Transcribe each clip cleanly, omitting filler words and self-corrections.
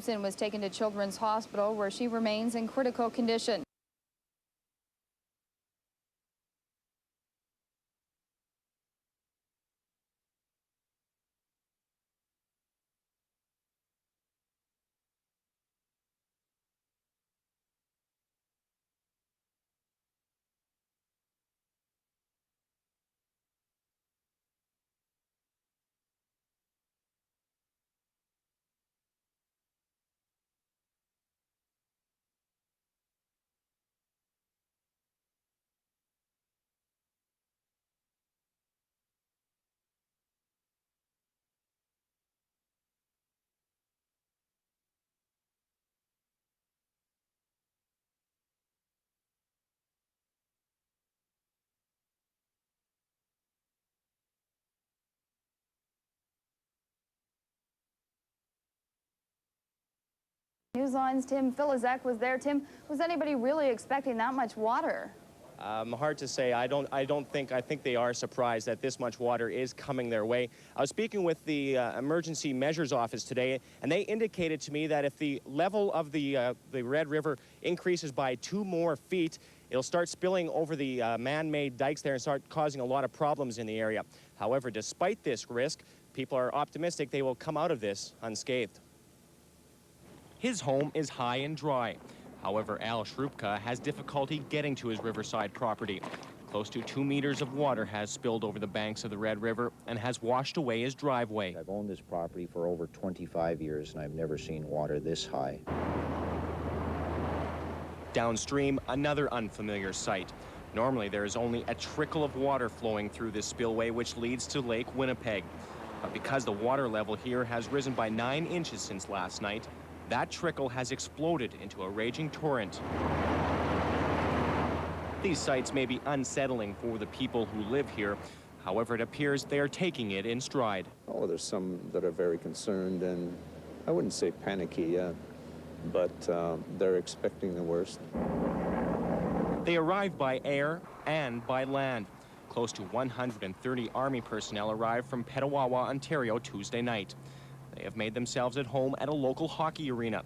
Jacobson was taken to Children's Hospital, where she remains in critical condition. Newsline's Tim Filizek was there. Tim, was anybody really expecting that much water? Hard to say. I think they are surprised that this much water is coming their way. I was speaking with the Emergency Measures Office today, and they indicated to me that if the level of the Red River increases by 2 more feet, it'll start spilling over the man-made dikes there and start causing a lot of problems in the area. However, despite this risk, people are optimistic they will come out of this unscathed. His home is high and dry. However, Al Shrupka has difficulty getting to his riverside property. Close to 2 meters of water has spilled over the banks of the Red River and has washed away his driveway. I've owned this property for over 25 years and I've never seen water this high. Downstream, another unfamiliar sight. Normally, there is only a trickle of water flowing through this spillway, which leads to Lake Winnipeg. But because the water level here has risen by 9 inches since last night, that trickle has exploded into a raging torrent. These sights may be unsettling for the people who live here. However, it appears they are taking it in stride. Oh, there's some that are very concerned, and I wouldn't say panicky yet, but they're expecting the worst. They arrived by air and by land. Close to 130 Army personnel arrived from Petawawa, Ontario, Tuesday night. They have made themselves at home at a local hockey arena.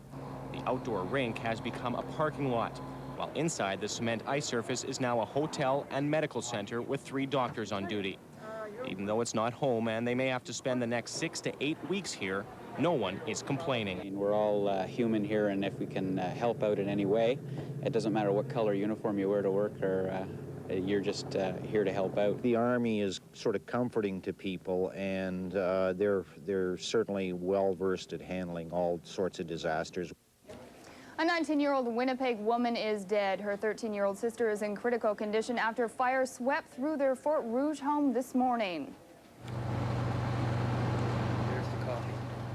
The outdoor rink has become a parking lot, while inside the cement ice surface is now a hotel and medical center with 3 doctors on duty. Even though it's not home and they may have to spend the next 6 to 8 weeks here, no one is complaining. I mean, we're all human here, and if we can help out in any way, it doesn't matter what color uniform you wear to work, or you're just here to help out. The Army is sort of comforting to people, and they're certainly well-versed at handling all sorts of disasters. A 19-year-old Winnipeg woman is dead. Her 13-year-old sister is in critical condition after fire swept through their Fort Rouge home this morning.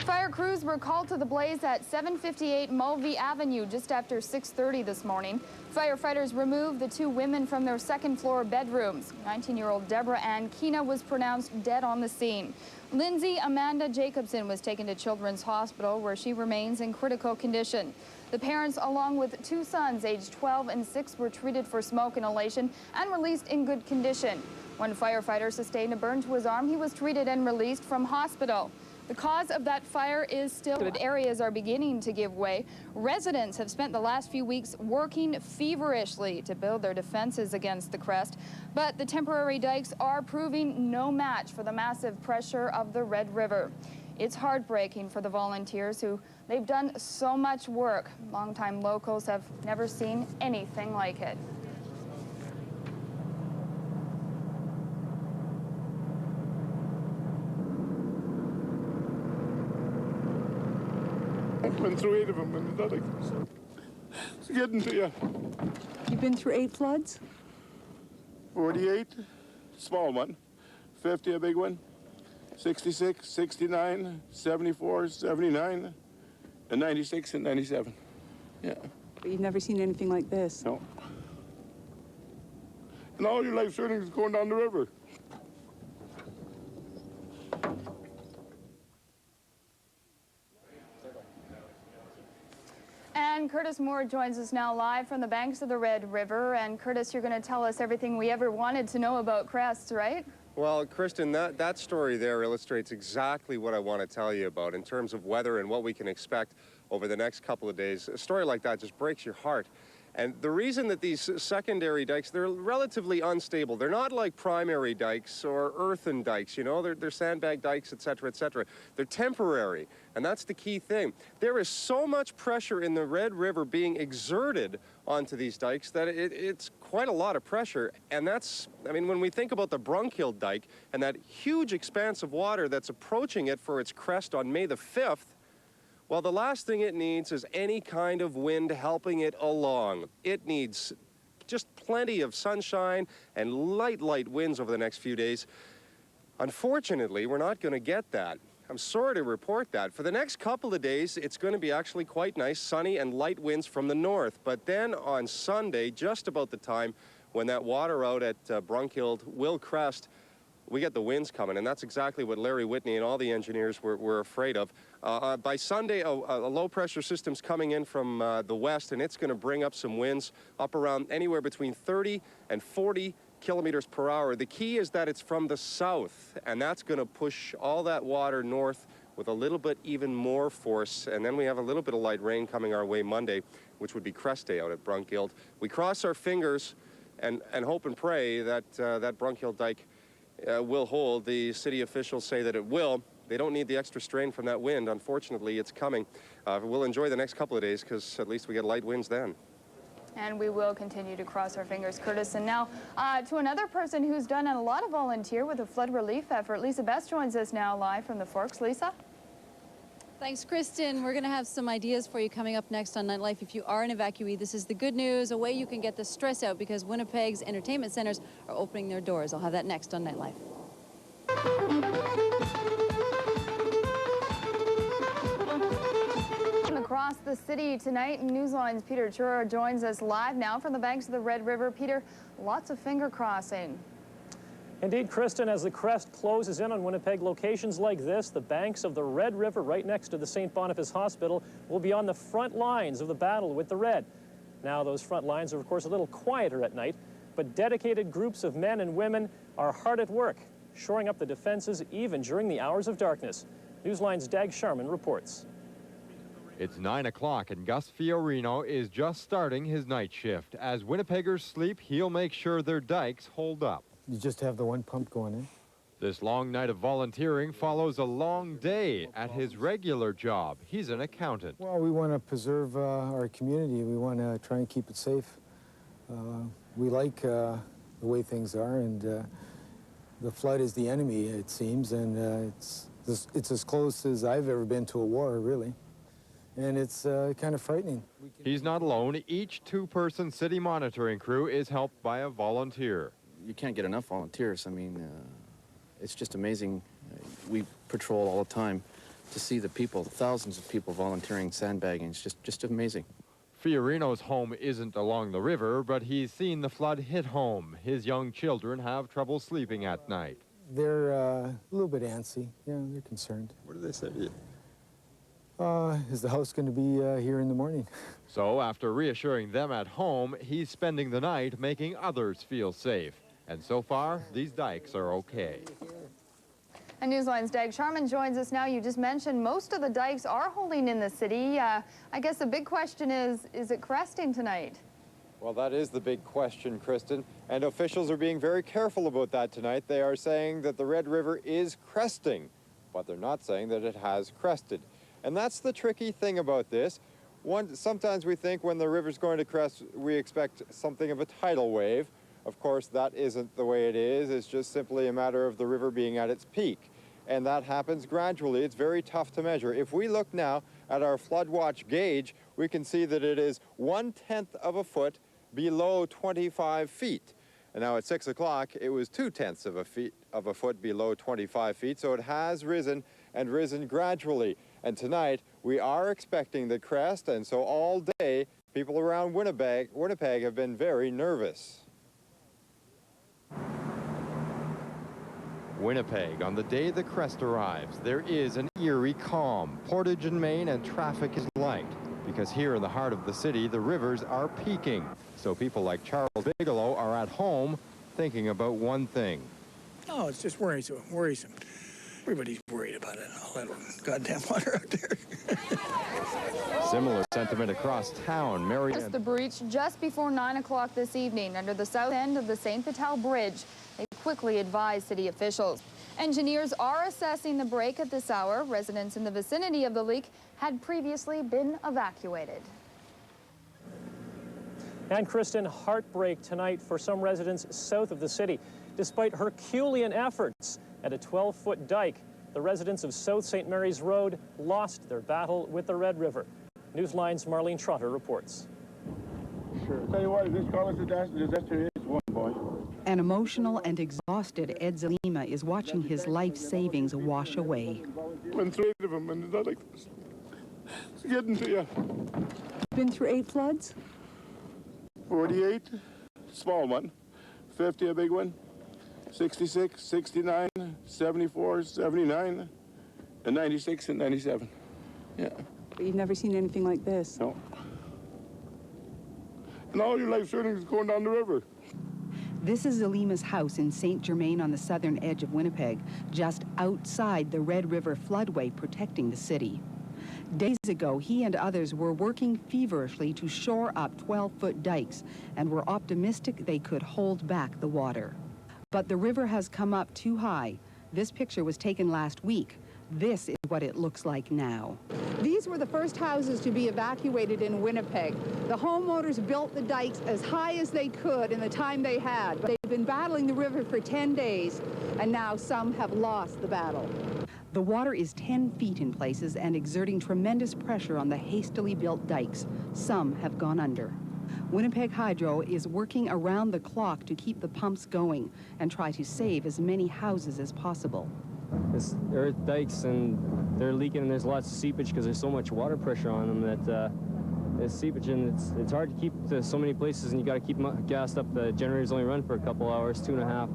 Fire crews were called to the blaze at 758 Mulvey Avenue just after 6:30 this morning. Firefighters removed the 2 women from their second-floor bedrooms. 19-year-old Deborah Ann Keena was pronounced dead on the scene. Lindsay Amanda Jacobson was taken to Children's Hospital, where she remains in critical condition. The parents, along with 2 sons aged 12 and 6, were treated for smoke inhalation and released in good condition. One firefighter sustained a burn to his arm. He was treated and released from hospital. The cause of that fire is still. Areas are beginning to give way. Residents have spent the last few weeks working feverishly to build their defenses against the crest, but the temporary dikes are proving no match for the massive pressure of the Red River. It's heartbreaking for the volunteers who they've done so much work. Longtime locals have never seen anything like it. I've been through 8 of them, and it's getting to you. You've been through 8 floods? 48, small one. 50, a big one. 66, 69, 74, 79, and 96 and 97. Yeah. But you've never seen anything like this? No. And all your life earnings is going down the river. And Curtis Moore joins us now live from the banks of the Red River. And Curtis, you're going to tell us everything we ever wanted to know about crests, right? Well, Kristen, that story there illustrates exactly what I want to tell you about in terms of weather and what we can expect over the next couple of days. A story like that just breaks your heart. And the reason that these secondary dikes, they're relatively unstable. They're not like primary dikes or earthen dikes, you know, they're sandbag dikes, et cetera, et cetera. They're temporary, and that's the key thing. There is so much pressure in the Red River being exerted onto these dikes that it's quite a lot of pressure. And that's, I mean, when we think about the Brunkhill dike and that huge expanse of water that's approaching it for its crest on May the 5th, well, the last thing it needs is any kind of wind helping it along. It needs just plenty of sunshine and light winds over the next few days. Unfortunately, we're not going to get that. I'm sorry to report that. For the next couple of days, it's going to be actually quite nice, sunny and light winds from the north. But then on Sunday, just about the time when that water out at Brunkhill will crest, we get the winds coming, and that's exactly what Larry Whitney and all the engineers were afraid of. By Sunday, a low-pressure system's coming in from the west, and it's going to bring up some winds up around anywhere between 30 and 40 kilometers per hour. The key is that it's from the south, and that's going to push all that water north with a little bit even more force, and then we have a little bit of light rain coming our way Monday, which would be crest day out at Brunkhill. We cross our fingers and hope and pray that that Brunkhill dike will hold. The city officials say that it will. They don't need the extra strain from that wind. Unfortunately, it's coming. We'll enjoy the next couple of days because at least we get light winds then. And we will continue to cross our fingers, Curtis. And now to another person who's done a lot of volunteer with a flood relief effort. Lisa Best joins us now live from the Forks. Lisa? Thanks, Kristen. We're going to have some ideas for you coming up next on Nightlife. If you are an evacuee, this is the good news, a way you can get the stress out because Winnipeg's entertainment centers are opening their doors. I'll have that next on Nightlife. Across the city tonight, Newsline's Peter Chura joins us live now from the banks of the Red River. Peter, lots of finger crossing. Indeed, Kristen, as the crest closes in on Winnipeg, locations like this, the banks of the Red River right next to the St. Boniface Hospital, will be on the front lines of the battle with the Red. Now, those front lines are, of course, a little quieter at night, but dedicated groups of men and women are hard at work, shoring up the defenses even during the hours of darkness. Newsline's Dag Sharman reports. It's 9 o'clock and Gus Fiorino is just starting his night shift. As Winnipeggers sleep, he'll make sure their dikes hold up. You just have the one pump going in. This long night of volunteering follows a long day at his regular job. He's an accountant. Well, we want to preserve our community. We want to try and keep it safe. We like the way things are, and the flood is the enemy, it seems, and it's as close as I've ever been to a war, really. And it's kind of frightening. He's not alone. Each two-person city monitoring crew is helped by a volunteer. You can't get enough volunteers. I mean, it's just amazing. We patrol all the time to see the people, thousands of people volunteering sandbagging. It's just amazing. Fiorino's home isn't along the river, but he's seen the flood hit home. His young children have trouble sleeping at night. They're a little bit antsy. Yeah, they're concerned. What do they say to you? Is the house going to be here in the morning? So after reassuring them at home, he's spending the night making others feel safe. And so far, these dikes are okay. And Newsline's Dag Sharman joins us now. You just mentioned most of the dikes are holding in the city. I guess the big question is it cresting tonight? Well, that is the big question, Kristen. And officials are being very careful about that tonight. They are saying that the Red River is cresting, but they're not saying that it has crested. And that's the tricky thing about this. Sometimes we think when the river's going to crest, we expect something of a tidal wave. Of course, that isn't the way it is. It's just simply a matter of the river being at its peak. And that happens gradually. It's very tough to measure. If we look now at our flood watch gauge, we can see that it is 1/10 of a foot below 25 feet. And now at 6 o'clock, it was 2/10 of a foot below 25 feet. So it has risen and risen gradually. And tonight, we are expecting the crest. And so all day, people around Winnipeg have been very nervous. Winnipeg, on the day the crest arrives, there is an eerie calm. Portage and Main and traffic is light, because here in the heart of the city, the rivers are peaking. So people like Charles Bigelow are at home thinking about one thing. Oh, it's just worrisome. Everybody's worried about it, all that goddamn water out there. Similar sentiment across town. Marianne. The breach just before 9 o'clock this evening under the south end of the St. Vital Bridge. They quickly advised city officials. Engineers are assessing the break at this hour. Residents in the vicinity of the leak had previously been evacuated. And Kristen, heartbreak tonight for some residents south of the city. Despite Herculean efforts at a 12-foot dike, the residents of South St. Mary's Road lost their battle with the Red River. Newsline's Marlene Trotter reports. Sure. Tell you what, this call us a disaster is one, boy. An emotional and exhausted Ed Zalima is watching his life savings wash away. Been through 8 of them, and it's not like this. It's getting to you. Been through 8 floods? 48, small one. 50, a big one. 66, 69, 74, 79, and 96 and 97. Yeah. But you've never seen anything like this? No. And all your life savings is going down the river. This is Zalima's house in St. Germain on the southern edge of Winnipeg, just outside the Red River floodway protecting the city. Days ago, he and others were working feverishly to shore up 12-foot dikes and were optimistic they could hold back the water. But the river has come up too high. This picture was taken last week. This is what it looks like now. These were the first houses to be evacuated in Winnipeg. The homeowners built the dikes as high as they could in the time they had, but they've been battling the river for 10 days, and now some have lost the battle. The water is 10 feet in places and exerting tremendous pressure on the hastily built dikes. Some have gone under. Winnipeg Hydro is working around the clock to keep the pumps going and try to save as many houses as possible. It's earth dikes and they're leaking, and there's lots of seepage because there's so much water pressure on them that there's seepage, and it's hard to keep to so many places, and you got to keep them gassed up. The generators only run for a couple hours, two and a half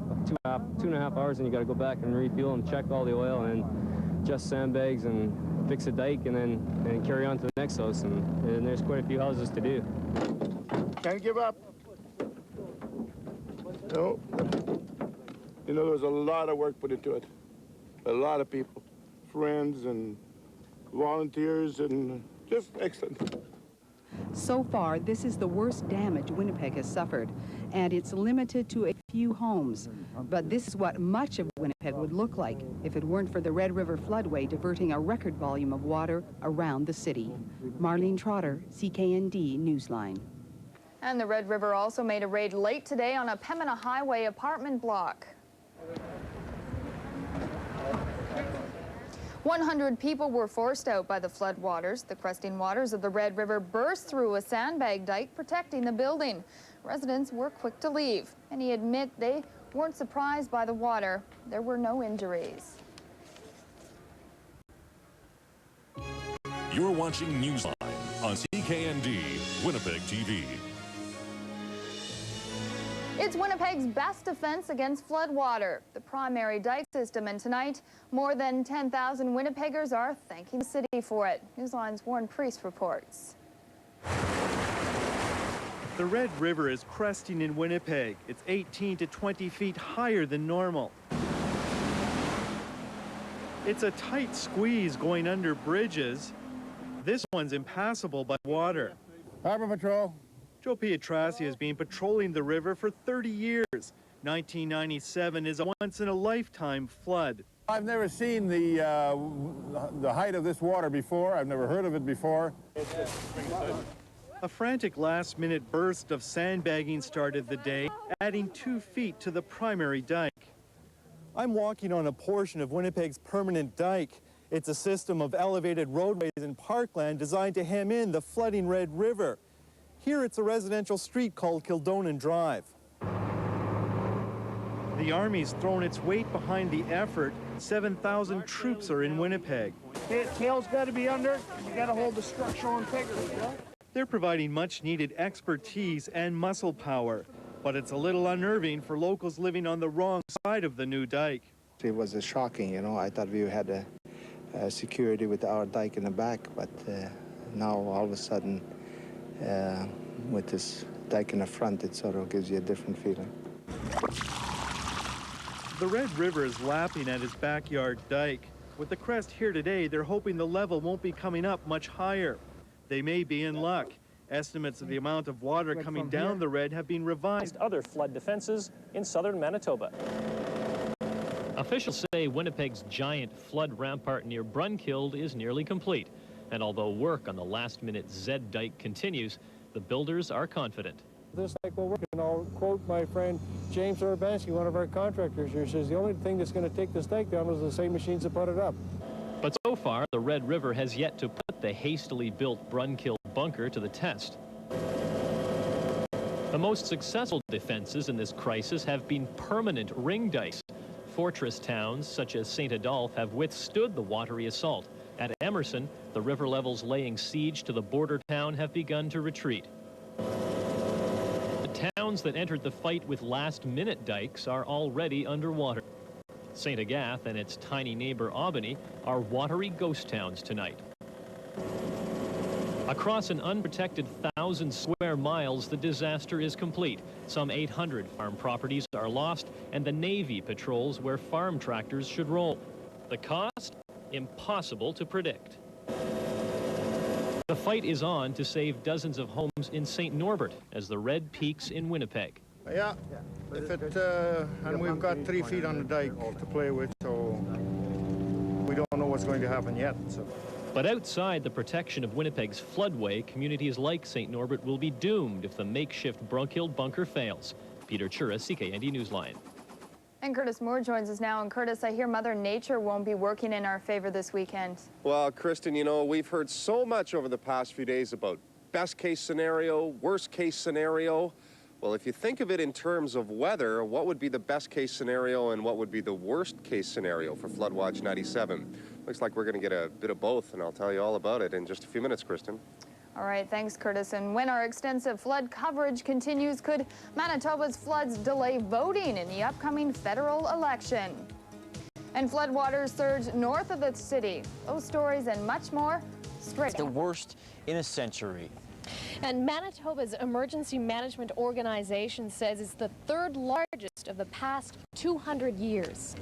hours, and you got to go back and refuel and check all the oil and adjust sandbags and fix a dike and carry on to the next house, and there's quite a few houses to do. Can't give up. No. You know, there was a lot of work put into it. A lot of people, friends and volunteers, and just excellent. So far, this is the worst damage Winnipeg has suffered, and it's limited to a few homes. But this is what much of Winnipeg would look like if it weren't for the Red River floodway diverting a record volume of water around the city. Marlene Trotter, CKND Newsline. And the Red River also made a raid late today on a Pembina Highway apartment block. 100 people were forced out by the flood waters. The cresting waters of the Red River burst through a sandbag dike protecting the building. Residents were quick to leave. Many admit they weren't surprised by the water. There were no injuries. You're watching Newsline on CKND, Winnipeg TV. It's Winnipeg's best defense against floodwater, the primary dike system, and tonight, more than 10,000 Winnipeggers are thanking the city for it. Newsline's Warren Priest reports. The Red River is cresting in Winnipeg. It's 18 to 20 feet higher than normal. It's a tight squeeze going under bridges. This one's impassable by water. Harbor Patrol. Joe Pietrassi has been patrolling the river for 30 years. 1997 is a once-in-a-lifetime flood. I've never seen the height of this water before. I've never heard of it before. A frantic last-minute burst of sandbagging started the day, adding 2 feet to the primary dike. I'm walking on a portion of Winnipeg's permanent dike. It's a system of elevated roadways and parkland designed to hem in the flooding Red River. Here it's a residential street called Kildonan Drive. The Army's thrown its weight behind the effort. 7,000 troops are in Winnipeg. Tail's got to be under. You got to hold the structural integrity. Yeah? They're providing much-needed expertise and muscle power, but it's a little unnerving for locals living on the wrong side of the new dike. It was shocking, you know. I thought we had security with our dike in the back, but now all of a sudden, with this dike in the front, it sort of gives you a different feeling. The Red River is lapping at its backyard dike. With the crest here today, they're hoping the level won't be coming up much higher. they may be in luck. Estimates of the amount of water coming down the Red have been revised. Other flood defenses in southern Manitoba. Officials say Winnipeg's giant flood rampart near Brunkild is nearly complete. And although work on the last-minute Z dike continues, the builders are confident. This dike will work, and I'll quote my friend James Orbanski, one of our contractors here, says the only thing that's going to take this dike down is the same machines that put it up. But so far, the Red River has yet to put the hastily built Brunkild bunker to the test. The most successful defenses in this crisis have been permanent ring dikes. Fortress towns such as St. Adolphe have withstood the watery assault. At Emerson, the river levels laying siege to the border town have begun to retreat. The towns that entered the fight with last-minute dikes are already underwater. St. Agathe and its tiny neighbor Albany are watery ghost towns tonight. Across an unprotected 1,000 square miles, the disaster is complete. Some 800 farm properties are lost, and the Navy patrols where farm tractors should roll. The cost? Impossible to predict. The fight is on to save dozens of homes in St. Norbert as the red peaks in Winnipeg. Yeah, if it, and we've got 3 feet on the dike to play with, so we don't know what's going to happen yet. So. But outside the protection of Winnipeg's floodway, communities like St. Norbert will be doomed if the makeshift Brunkild bunker fails. Peter Chura, CKND Newsline. And Curtis Moore joins us now. And Curtis, I hear Mother Nature won't be working in our favor this weekend. Well, Kristen, you know, we've heard so much over the past few days about best case scenario, worst case scenario. Well, if you think of it in terms of weather, what would be the best case scenario and what would be the worst case scenario for Flood Watch 97? Looks like we're going to get a bit of both, and I'll tell you all about it in just a few minutes, Kristen. All right, thanks, Curtis. And when our extensive flood coverage continues, could Manitoba's floods delay voting in the upcoming federal election? And floodwaters surge north of the city. Those stories and much more straight. It's the worst in a century. And Manitoba's emergency management organization says it's the third largest of the past 200 years.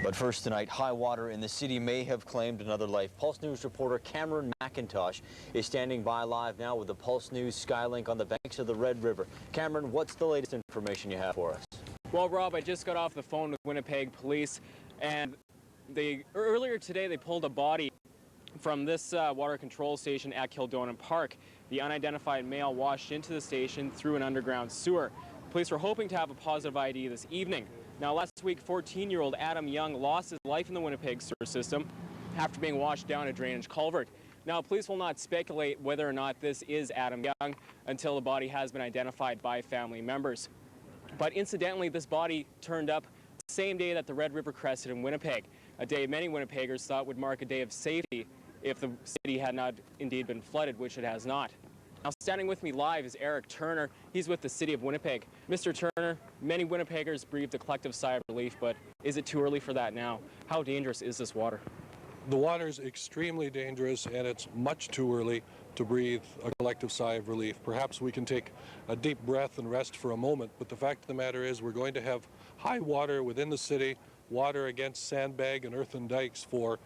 But first tonight, high water in the city may have claimed another life. Pulse News reporter Cameron McIntosh is standing by live now with the Pulse News Skylink on the banks of the Red River. Cameron, what's the latest information you have for us? Well, Rob, I just got off the phone with Winnipeg police, and earlier today they pulled a body from this water control station at Kildonan Park. The unidentified male washed into the station through an underground sewer. Police were hoping to have a positive ID this evening. Now, last week, 14-year-old Adam Young lost his life in the Winnipeg sewer system after being washed down a drainage culvert. Now, police will not speculate whether or not this is Adam Young until the body has been identified by family members. But incidentally, this body turned up the same day that the Red River crested in Winnipeg, a day many Winnipeggers thought would mark a day of safety if the city had not indeed been flooded, which it has not. Now, standing with me live is Eric Turner. He's with the city of Winnipeg. Mr. Turner, many Winnipeggers breathed a collective sigh of relief, but is it too early for that now? How dangerous is this water? The water is extremely dangerous, and it's much too early to breathe a collective sigh of relief. Perhaps we can take a deep breath and rest for a moment, but the fact of the matter is we're going to have high water within the city, water against sandbag and earthen dikes for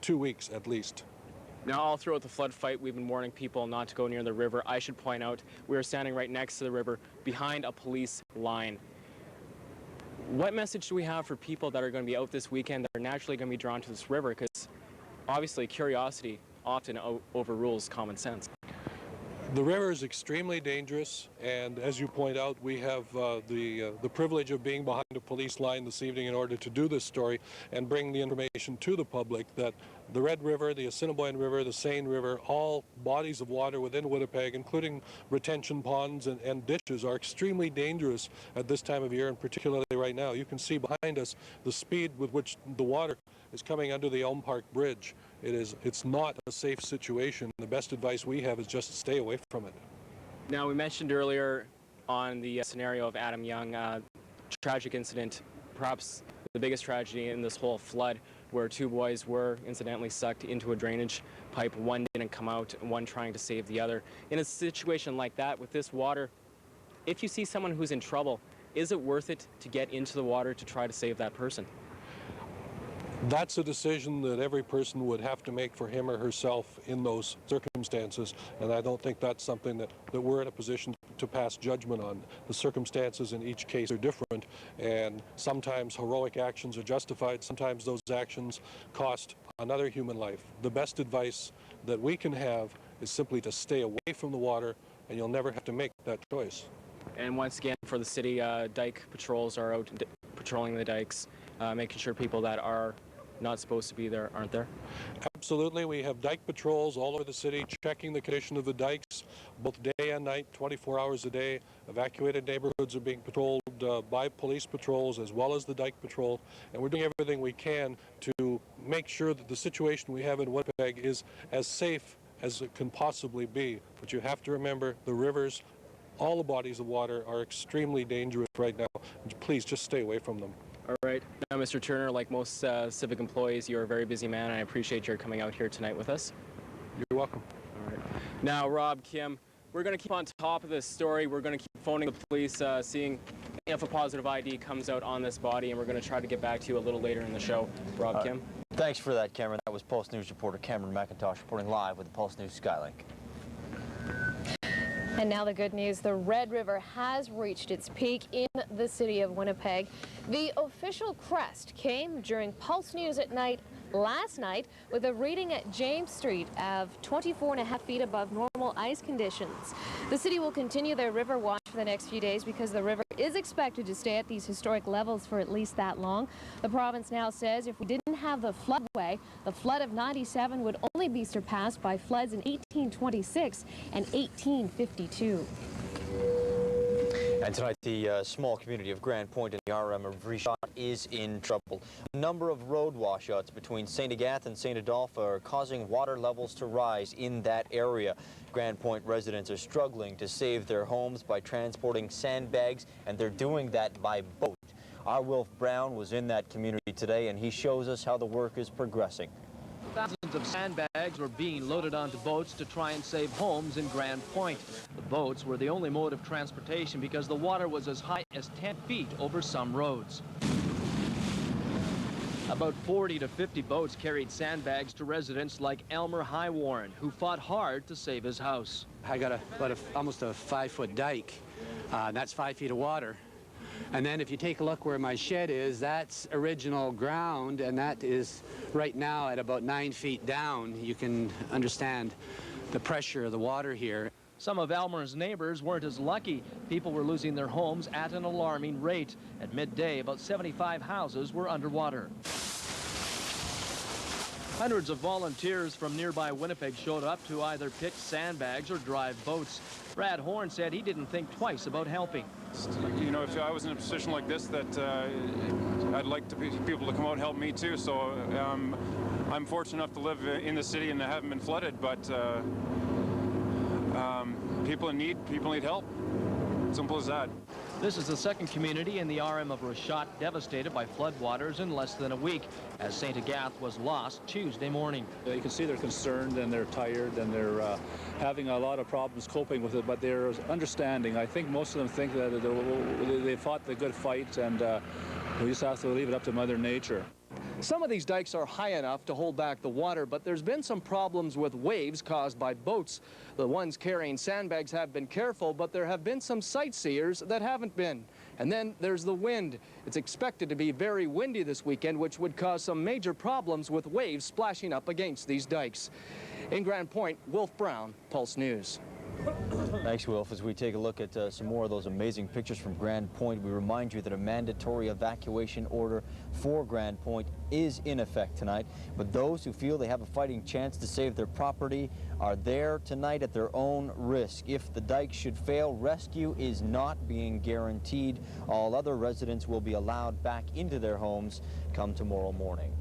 2 weeks at least. Now, all throughout the flood fight, we've been warning people not to go near the river. I should point out, we are standing right next to the river, behind a police line. What message do we have for people that are going to be out this weekend that are naturally going to be drawn to this river? Because obviously, curiosity often overrules common sense. The river is extremely dangerous, and as you point out, we have the privilege of being behind a police line this evening in order to do this story and bring the information to the public that the Red River, the Assiniboine River, the Seine River, all bodies of water within Winnipeg, including retention ponds and ditches, are extremely dangerous at this time of year, and particularly right now. You can see behind us the speed with which the water is coming under the Elm Park Bridge. It's not a safe situation. The best advice we have is just to stay away from it. Now, we mentioned earlier on the scenario of Adam Young, tragic incident, perhaps the biggest tragedy in this whole flood, where 2 boys were incidentally sucked into a drainage pipe. One didn't come out, one trying to save the other. In a situation like that, with this water, if you see someone who's in trouble, is it worth it to get into the water to try to save that person? That's a decision that every person would have to make for him or herself in those circumstances, and I don't think that's something that we're in a position to pass judgment on. The circumstances in each case are different, and sometimes heroic actions are justified, sometimes those actions cost another human life. The best advice that we can have is simply to stay away from the water, and you'll never have to make that choice. And once again, for the city, dike patrols are out patrolling the dikes, making sure people that are not supposed to be there aren't there? Absolutely. We have dike patrols all over the city checking the condition of the dikes, both day and night, 24 hours a day. Evacuated neighborhoods are being patrolled by police patrols as well as the dike patrol, and we're doing everything we can to make sure that the situation we have in Winnipeg is as safe as it can possibly be. But you have to remember, the rivers, all the bodies of water are extremely dangerous right now. Please just stay away from them. All right. Now, Mr. Turner, like most civic employees, you're a very busy man, and I appreciate your coming out here tonight with us. You're welcome. All right. Now, Rob, Kim, we're going to keep on top of this story. We're going to keep phoning the police, seeing if a positive ID comes out on this body, and we're going to try to get back to you a little later in the show. Rob, Kim? Thanks for that, Cameron. That was Pulse News reporter Cameron McIntosh reporting live with the Pulse News Skylink. And now the good news, the Red River has reached its peak in the city of Winnipeg. The official crest came during Pulse News at night last night with a reading at James Street of 24.5 feet above normal ice conditions. The city will continue their river watch for the next few days because the river is expected to stay at these historic levels for at least that long. The province now says if we didn't have the floodway, the flood of '97 would only be surpassed by floods in 1826 and 1852. And tonight, the small community of Grand Point in the RM of Richard is in trouble. A number of road washouts between St. Agathe and St. Adolphe are causing water levels to rise in that area. Grand Point residents are struggling to save their homes by transporting sandbags, and they're doing that by boat. Our Wilf Brown was in that community today, and he shows us how the work is progressing. Thousands of sandbags were being loaded onto boats to try and save homes in Grand Point. The boats were the only mode of transportation because the water was as high as 10 feet over some roads. About 40 to 50 boats carried sandbags to residents like Elmer Highwarren, who fought hard to save his house. I got almost a 5-foot dike. That's 5 feet of water. And then if you take a look where my shed is, that's original ground, and that is right now at about 9 feet down. You can understand the pressure of the water here. Some of Elmer's neighbors weren't as lucky. People were losing their homes at an alarming rate. At midday, about 75 houses were underwater. Hundreds of volunteers from nearby Winnipeg showed up to either pick sandbags or drive boats. Brad Horn said he didn't think twice about helping. You know, if I was in a position like this, that I'd like to be people to come out and help me too. So I'm fortunate enough to live in the city and I haven't been flooded, but people need help. Simple as that. This is the second community in the RM of Rachat devastated by floodwaters in less than a week, as St. Agathe was lost Tuesday morning. You can see they're concerned and they're tired and they're having a lot of problems coping with it, but they're understanding. I think most of them think that they fought the good fight, and we just have to leave it up to Mother Nature. Some of these dikes are high enough to hold back the water, but there's been some problems with waves caused by boats. The ones carrying sandbags have been careful, but there have been some sightseers that haven't been. And then there's the wind. It's expected to be very windy this weekend, which would cause some major problems with waves splashing up against these dikes. In Grand Point, Wilf Brown, Pulse News. Thanks, Wilf. As we take a look at some more of those amazing pictures from Grand Point, we remind you that a mandatory evacuation order for Grand Point is in effect tonight. But those who feel they have a fighting chance to save their property are there tonight at their own risk. If the dike should fail, rescue is not being guaranteed. All other residents will be allowed back into their homes come tomorrow morning.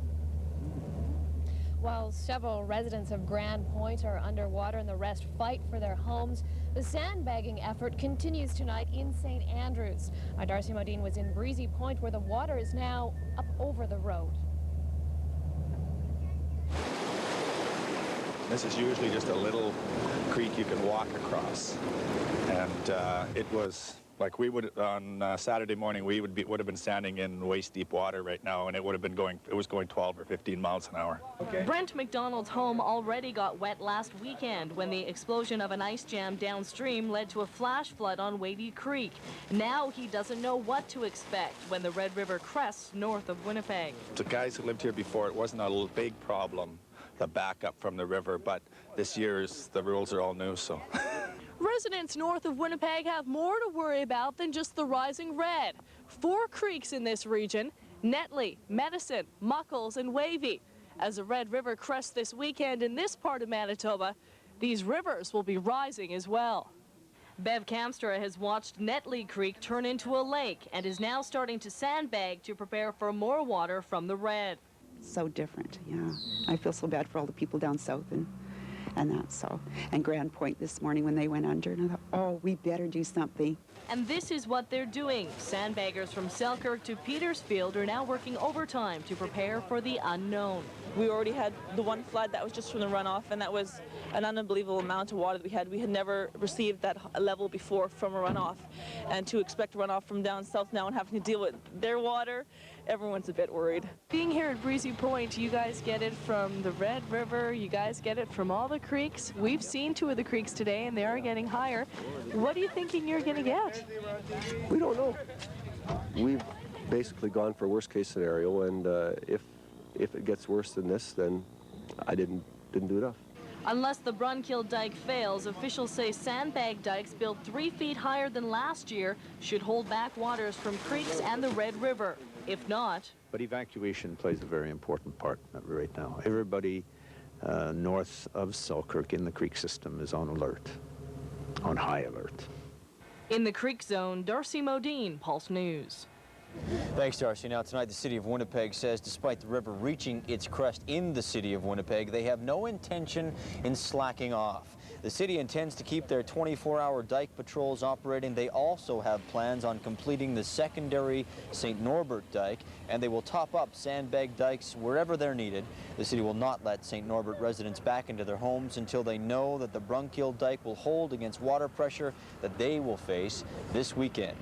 While several residents of Grand Point are underwater and the rest fight for their homes, the sandbagging effort continues tonight in St. Andrews. Our Darcy Modine was in Breezy Point, where the water is now up over the road. This is usually just a little creek you can walk across, and it was Like we would on Saturday morning, we would have been standing in waist-deep water right now, and it would have been going. It was going 12 or 15 miles an hour. Okay. Brent McDonald's home already got wet last weekend when the explosion of an ice jam downstream led to a flash flood on Wpg Creek. Now he doesn't know what to expect when the Red River crests north of Winnipeg. The guys who lived here before, it wasn't a big problem, the backup from the river, but this year's the rules are all new, so. Residents north of Winnipeg have more to worry about than just the rising red. 4 creeks in this region: Netley, Medicine, Muckles, and Wavy. As the Red River crests this weekend in this part of Manitoba, these rivers will be rising as well. Bev Kamstra has watched Netley Creek turn into a lake and is now starting to sandbag to prepare for more water from the red. So different, yeah. I feel so bad for all the people down south and that, so. And Grand Point this morning when they went under, and I thought, oh, we better do something. And this is what they're doing. Sandbaggers from Selkirk to Petersfield are now working overtime to prepare for the unknown. We already had the one flood that was just from the runoff, and that was an unbelievable amount of water that we had. We had never received that level before from a runoff. And to expect runoff from down south now and having to deal with their water, everyone's a bit worried. Being here at Breezy Point, you guys get it from the Red River, you guys get it from all the creeks. We've seen 2 of the creeks today, and they are getting higher. What are you thinking you're going to get? We don't know. We've basically gone for worst case scenario, and if it gets worse than this, then I didn't do enough. Unless the Brunkill dike fails, officials say sandbag dikes built 3 feet higher than last year should hold back waters from creeks and the Red River. If not... But evacuation plays a very important part right now. Everybody north of Selkirk in the creek system is on alert, on high alert. In the creek zone, Darcy Modine, Pulse News. Thanks, Darcy. Now, tonight, the city of Winnipeg says despite the river reaching its crest in the city of Winnipeg, they have no intention in slacking off. The city intends to keep their 24-hour dike patrols operating. They also have plans on completing the secondary St. Norbert dike, and they will top up sandbag dikes wherever they're needed. The city will not let St. Norbert residents back into their homes until they know that the Brunkill dike will hold against water pressure that they will face this weekend.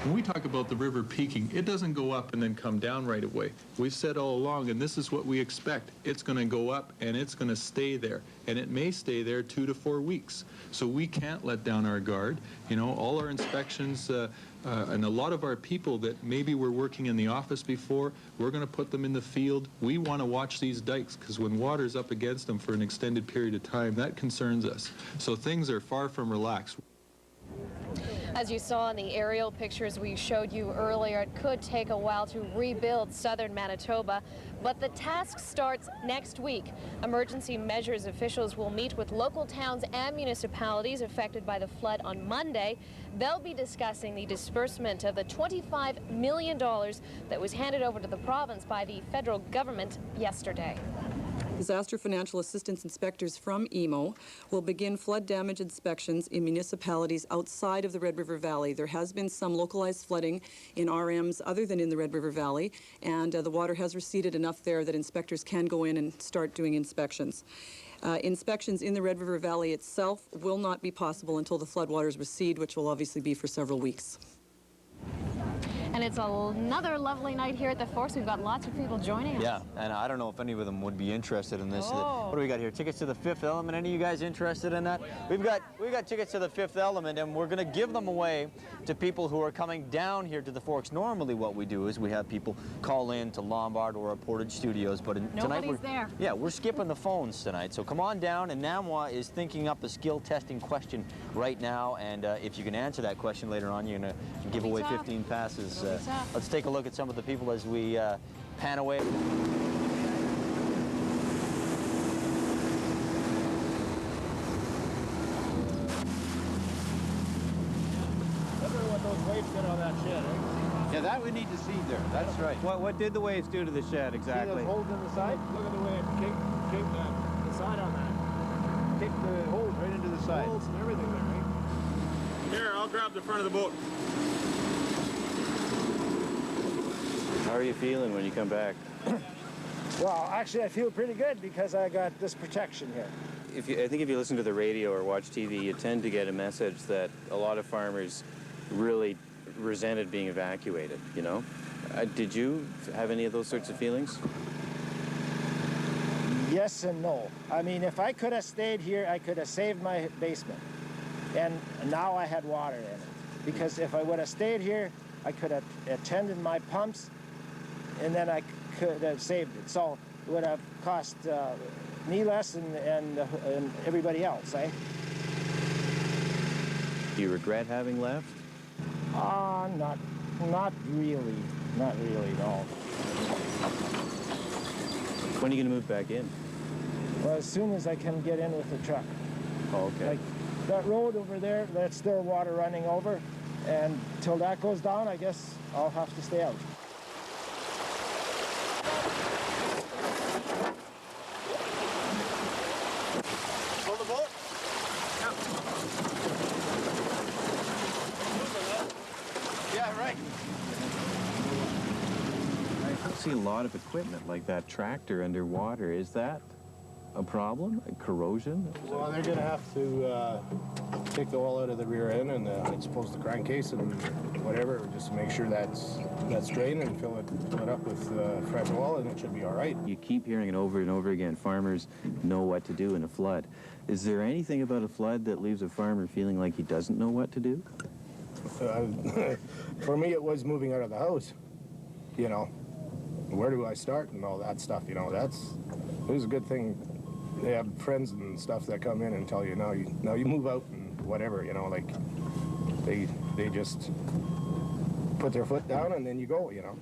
When we talk about the river peaking, it doesn't go up and then come down right away. We've said all along, and this is what we expect. It's going to go up and it's going to stay there. And it may stay there 2 to 4 weeks. So we can't let down our guard. You know, all our inspections and a lot of our people that maybe were working in the office before, we're going to put them in the field. We want to watch these dikes because when water's up against them for an extended period of time, that concerns us. So things are far from relaxed. As you saw in the aerial pictures we showed you earlier, it could take a while to rebuild southern Manitoba, but the task starts next week. Emergency measures officials will meet with local towns and municipalities affected by the flood on Monday. They'll be discussing the disbursement of the $25 million that was handed over to the province by the federal government yesterday. Disaster Financial Assistance Inspectors from EMO will begin flood damage inspections in municipalities outside of the Red River Valley. There has been some localized flooding in RMs other than in the Red River Valley, and the water has receded enough there that inspectors can go in and start doing inspections. Inspections in the Red River Valley itself will not be possible until the floodwaters recede, which will obviously be for several weeks. And it's another lovely night here at the Forks. We've got lots of people joining us. Yeah, and I don't know if any of them would be interested in this. What do we got here? Tickets to the Fifth Element. Any of you guys interested in that? We've got tickets to the Fifth Element, and we're going to give them away to people who are coming down here to the Forks. Normally, what we do is we have people call in to Lombard or our Portage Studios, but tonight we're skipping the phones tonight. So come on down, and Namwa is thinking up a skill testing question right now, and if you can answer that question later on, you're going to give away 15 passes. Let's take a look at some of the people as we pan away. Yeah, that we need to see there. That's right. What did the waves do to the shed exactly? See those holes in the side? Look at the way it kicked the side on that. Kicked the holes right into the side. Holes and everything there, right? Here, I'll grab the front of the boat. How are you feeling when you come back? Well, actually, I feel pretty good because I got this protection here. I think if you listen to the radio or watch TV, you tend to get a message that a lot of farmers really resented being evacuated, you know? Did you have any of those sorts of feelings? Yes and no. I mean, if I could have stayed here, I could have saved my basement. And now I had water in it. Because if I would have stayed here, I could have attended my pumps, and then I could have saved it. So it would have cost me less and everybody else, eh? Do you regret having left? Not really. Not really, no. When are you going to move back in? Well, as soon as I can get in with the truck. Oh, okay. Like that road over there, that's still water running over, and till that goes down, I guess I'll have to stay out. Hold the boat? Yeah, right. I see a lot of equipment like that tractor underwater. Is that a problem? Corrosion? Well, they're going to have to take the oil out of the rear end and I suppose the crankcase and whatever, just to make sure that's drained and fill it up with fresh oil, and it should be all right. You keep hearing it over and over again. Farmers know what to do in a flood. Is there anything about a flood that leaves a farmer feeling like he doesn't know what to do? For me, it was moving out of the house. You know, where do I start and all that stuff, you know, it was a good thing. They have friends and stuff that come in and tell you, now you move out and whatever, you know, like they just put their foot down and then you go, you know.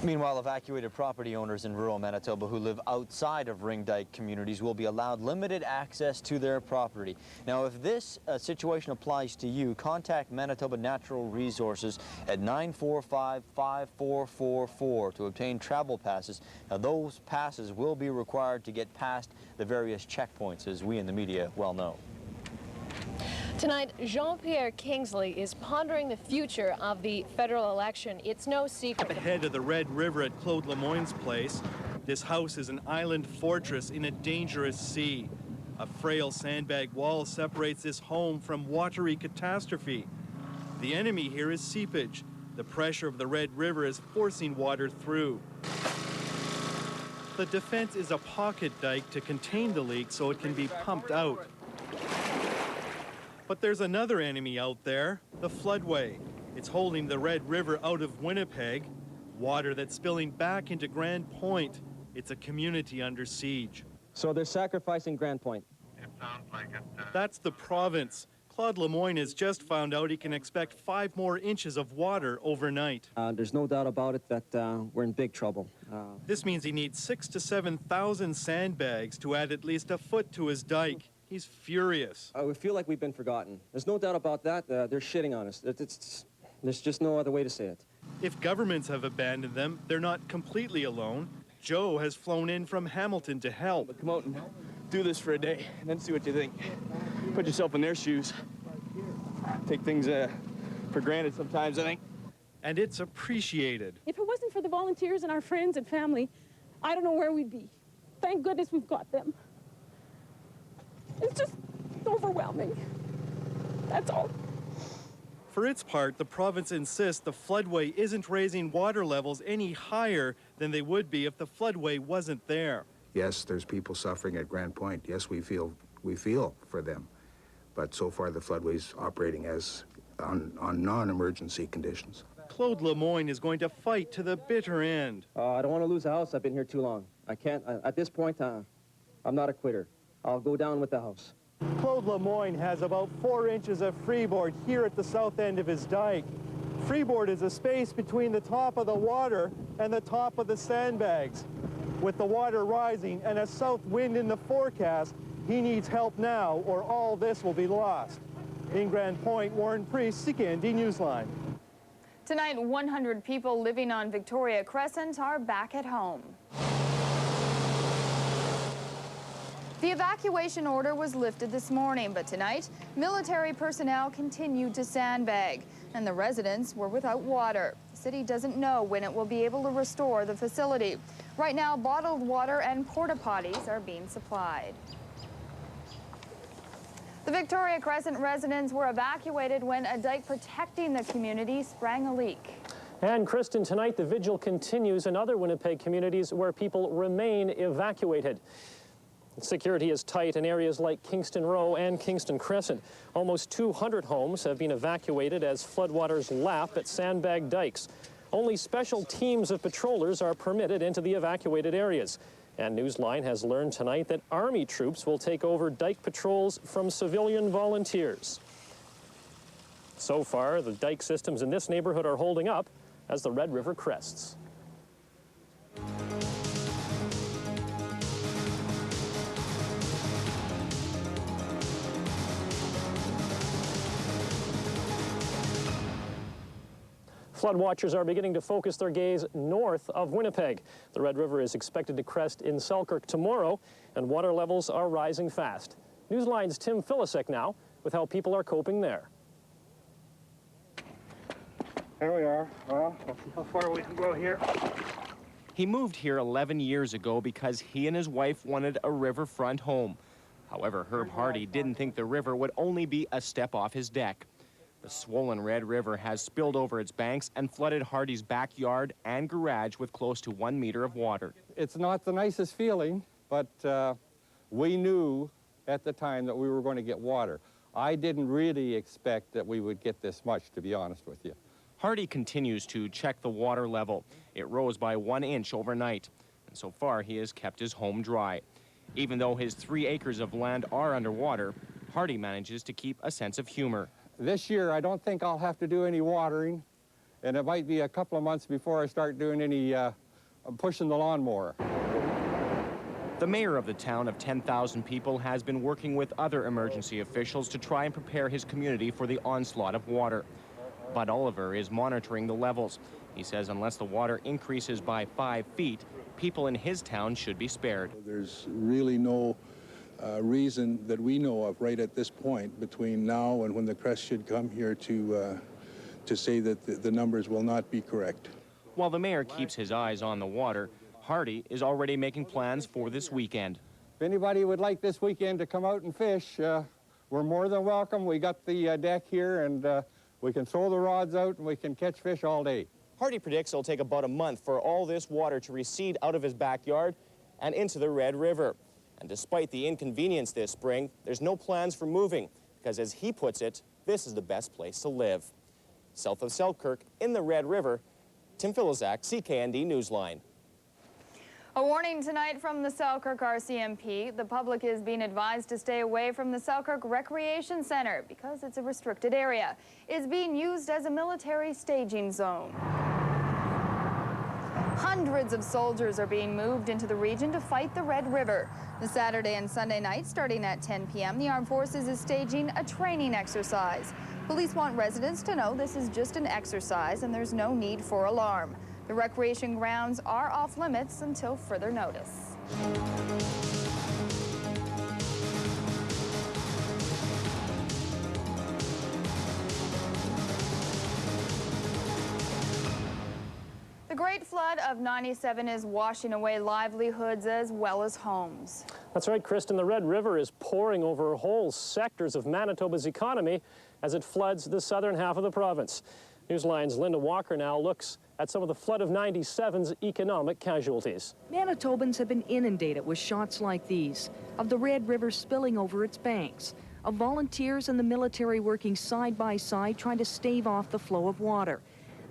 Meanwhile, evacuated property owners in rural Manitoba who live outside of ring dike communities will be allowed limited access to their property. Now, if this situation applies to you, contact Manitoba Natural Resources at 945-5444 to obtain travel passes. Now, those passes will be required to get past the various checkpoints, as we in the media well know. Tonight, Jean-Pierre Kingsley is pondering the future of the federal election. It's no secret. At the head of the Red River at Claude Lemoyne's place, this house is an island fortress in a dangerous sea. A frail sandbag wall separates this home from watery catastrophe. The enemy here is seepage. The pressure of the Red River is forcing water through. The defense is a pocket dike to contain the leak so it can be pumped out. But there's another enemy out there, the floodway. It's holding the Red River out of Winnipeg, water that's spilling back into Grand Point. It's a community under siege. So they're sacrificing Grand Point. It sounds like it. That's the province. Claude Lemoyne has just found out he can expect 5 more inches of water overnight. There's no doubt about it that we're in big trouble. This means he needs 6,000 to 7,000 sandbags to add at least a foot to his dike. He's furious. We feel like we've been forgotten. There's no doubt about that. They're shitting on us. There's just no other way to say it. If governments have abandoned them, they're not completely alone. Joe has flown in from Hamilton to help. But come out and do this for a day, and then see what you think. Put yourself in their shoes. Take things for granted sometimes, I think. And it's appreciated. If it wasn't for the volunteers and our friends and family, I don't know where we'd be. Thank goodness we've got them. It's just overwhelming. That's all. For its part, the province insists the floodway isn't raising water levels any higher than they would be if the floodway wasn't there. Yes, there's people suffering at Grand Point. Yes, we feel for them. But so far the floodway's operating as on non-emergency conditions. Claude Lemoyne is going to fight to the bitter end. I don't want to lose a house. I've been here too long. I can't, at this point, I'm not a quitter. I'll go down with the house. Claude Lemoyne has about 4 inches of freeboard here at the south end of his dike. Freeboard is a space between the top of the water and the top of the sandbags. With the water rising and a south wind in the forecast, he needs help now or all this will be lost. In Grand Point, Warren Priest, CKND Newsline. Tonight, 100 people living on Victoria Crescent are back at home. The evacuation order was lifted this morning, but tonight, military personnel continued to sandbag, and the residents were without water. city doesn't know when it will be able to restore the facility. Right now, bottled water and porta potties are being supplied. The Victoria Crescent residents were evacuated when a dike protecting the community sprang a leak. And Kristen, tonight the vigil continues in other Winnipeg communities where people remain evacuated. Security is tight in areas like Kingston Row and Kingston Crescent. Almost 200 homes have been evacuated as floodwaters lap at sandbag dikes. Only special teams of patrollers are permitted into the evacuated areas. And Newsline has learned tonight that Army troops will take over dike patrols from civilian volunteers. So far, the dike systems in this neighborhood are holding up as the Red River crests. Flood watchers are beginning to focus their gaze north of Winnipeg. The Red River is expected to crest in Selkirk tomorrow, and water levels are rising fast. Newsline's Tim Filisek now with how people are coping there. Here we are. Well, let's see how far we can go here. He moved here 11 years ago because he and his wife wanted a riverfront home. However, Herb Hardy didn't think the river would only be a step off his deck. The swollen Red River has spilled over its banks and flooded Hardy's backyard and garage with close to 1 meter of water. It's not the nicest feeling, but we knew at the time that we were going to get water. I didn't really expect that we would get this much, to be honest with you. Hardy continues to check the water level. It rose by 1 inch overnight, and so far he has kept his home dry. Even though his 3 acres of land are underwater, Hardy manages to keep a sense of humor. This year, I don't think I'll have to do any watering, and it might be a couple of months before I start doing any pushing the lawnmower. The mayor of the town of 10,000 people has been working with other emergency officials to try and prepare his community for the onslaught of water. Bud Oliver is monitoring the levels. He says unless the water increases by 5 feet, people in his town should be spared. There's really no reason that we know of right at this point between now and when the crest should come here to say that the numbers will not be correct. While the mayor keeps his eyes on the water, Hardy is already making plans for this weekend. If anybody would like this weekend to come out and fish, we're more than welcome. We got the deck here, and we can throw the rods out and we can catch fish all day. Hardy predicts it'll take about a month for all this water to recede out of his backyard and into the Red River. And despite the inconvenience this spring, there's no plans for moving, because as he puts it, this is the best place to live. South of Selkirk, in the Red River, Tim Filisek, CKND Newsline. A warning tonight from the Selkirk RCMP. The public is being advised to stay away from the Selkirk Recreation Center because it's a restricted area. It's being used as a military staging zone. Hundreds of soldiers are being moved into the region to fight the Red River. The Saturday and Sunday night, starting at 10 p.m., the Armed Forces is staging a training exercise. Police want residents to know this is just an exercise and there's no need for alarm. The recreation grounds are off limits until further notice. The Great Flood of '97 is washing away livelihoods as well as homes. That's right, Kristen. The Red River is pouring over whole sectors of Manitoba's economy as it floods the southern half of the province. Newsline's Linda Walker now looks at some of the flood of '97's economic casualties. Manitobans have been inundated with shots like these, of the Red River spilling over its banks, of volunteers and the military working side by side trying to stave off the flow of water.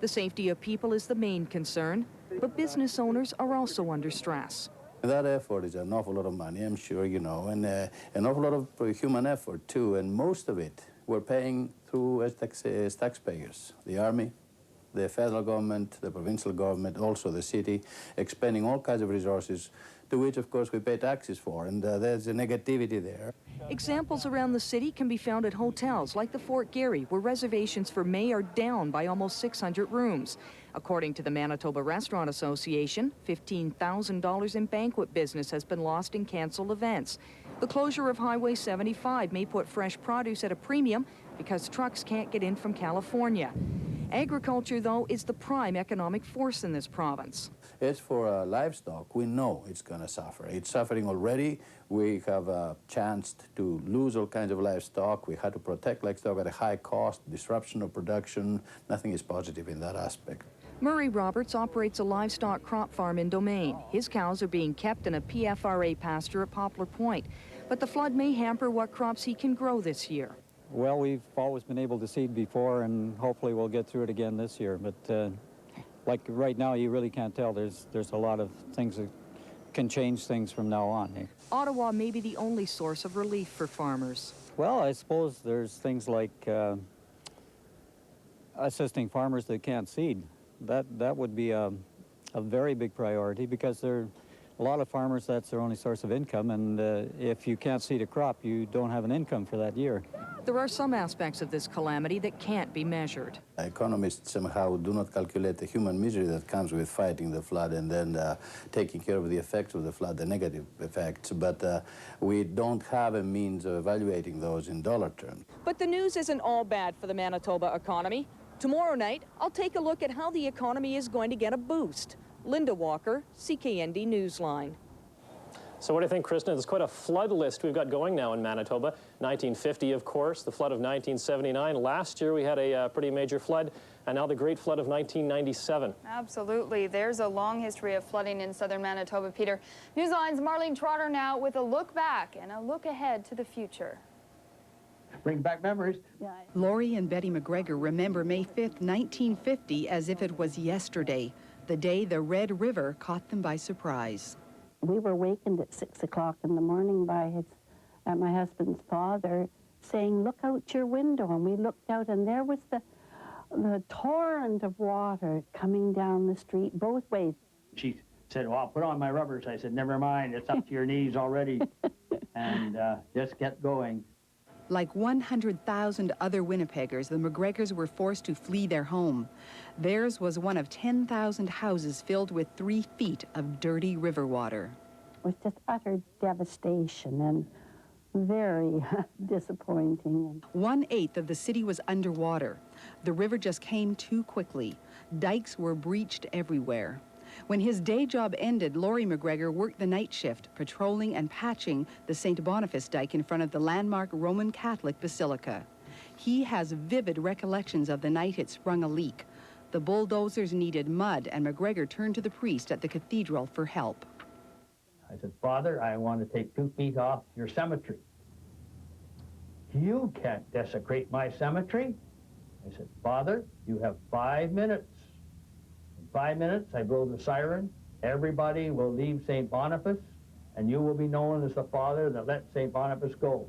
The safety of people is the main concern, but business owners are also under stress. That effort is an awful lot of money, I'm sure, you know, and an awful lot of human effort, too, and most of it we're paying through as taxpayers. The Army, the federal government, the provincial government, also the city, expending all kinds of resources to which, of course, we pay taxes for, and there's a negativity there. Examples around the city can be found at hotels like the Fort Garry, where reservations for May are down by almost 600 rooms. According to the Manitoba Restaurant Association, $15,000 in banquet business has been lost in canceled events. The closure of Highway 75 may put fresh produce at a premium because trucks can't get in from California. Agriculture, though, is the prime economic force in this province. As for livestock, we know it's going to suffer. It's suffering already. We have a chance to lose all kinds of livestock. We had to protect livestock at a high cost, disruption of production. Nothing is positive in that aspect. Murray Roberts operates a livestock crop farm in Domain. His cows are being kept in a PFRA pasture at Poplar Point. But the flood may hamper what crops he can grow this year. Well, we've always been able to seed before, and hopefully we'll get through it again this year. But like right now, you really can't tell. There's a lot of things that can change things from now on. Ottawa may be the only source of relief for farmers. Well, I suppose there's things like assisting farmers that can't seed. That would be a very big priority, because there are a lot of farmers, that's their only source of income, and if you can't seed a crop, you don't have an income for that year. There are some aspects of this calamity that can't be measured. Economists somehow do not calculate the human misery that comes with fighting the flood and then taking care of the effects of the flood, the negative effects. But we don't have a means of evaluating those in dollar terms. But the news isn't all bad for the Manitoba economy. Tomorrow night, I'll take a look at how the economy is going to get a boost. Linda Walker, CKND Newsline. So what do you think, Kristen? There's quite a flood list we've got going now in Manitoba. 1950, of course, the flood of 1979. Last year we had a pretty major flood, and now the Great Flood of 1997. Absolutely. There's a long history of flooding in southern Manitoba, Peter. Newsline's Marlene Trotter now with a look back and a look ahead to the future. Bring back memories. Laurie and Betty McGregor remember May 5th, 1950 as if it was yesterday, the day the Red River caught them by surprise. We were wakened at 6 o'clock in the morning by my husband's father saying, "Look out your window." And we looked out, and there was the torrent of water coming down the street both ways. She said, "Well, I'll put on my rubbers." I said, "Never mind, it's up to your knees already." And just kept going. Like 100,000 other Winnipeggers, the McGregors were forced to flee their home. Theirs was one of 10,000 houses filled with 3 feet of dirty river water. It was just utter devastation and very disappointing. 1/8 of the city was underwater. The river just came too quickly. Dikes were breached everywhere. When his day job ended, Laurie McGregor worked the night shift, patrolling and patching the St. Boniface dike in front of the landmark Roman Catholic Basilica. He has vivid recollections of the night it sprung a leak. The bulldozers needed mud, and McGregor turned to the priest at the cathedral for help. I said, "Father, I want to take 2 feet off your cemetery." "You can't desecrate my cemetery." I said, "Father, you have 5 minutes. In 5 minutes, I blow the siren. Everybody will leave St. Boniface, and you will be known as the father that let St. Boniface go."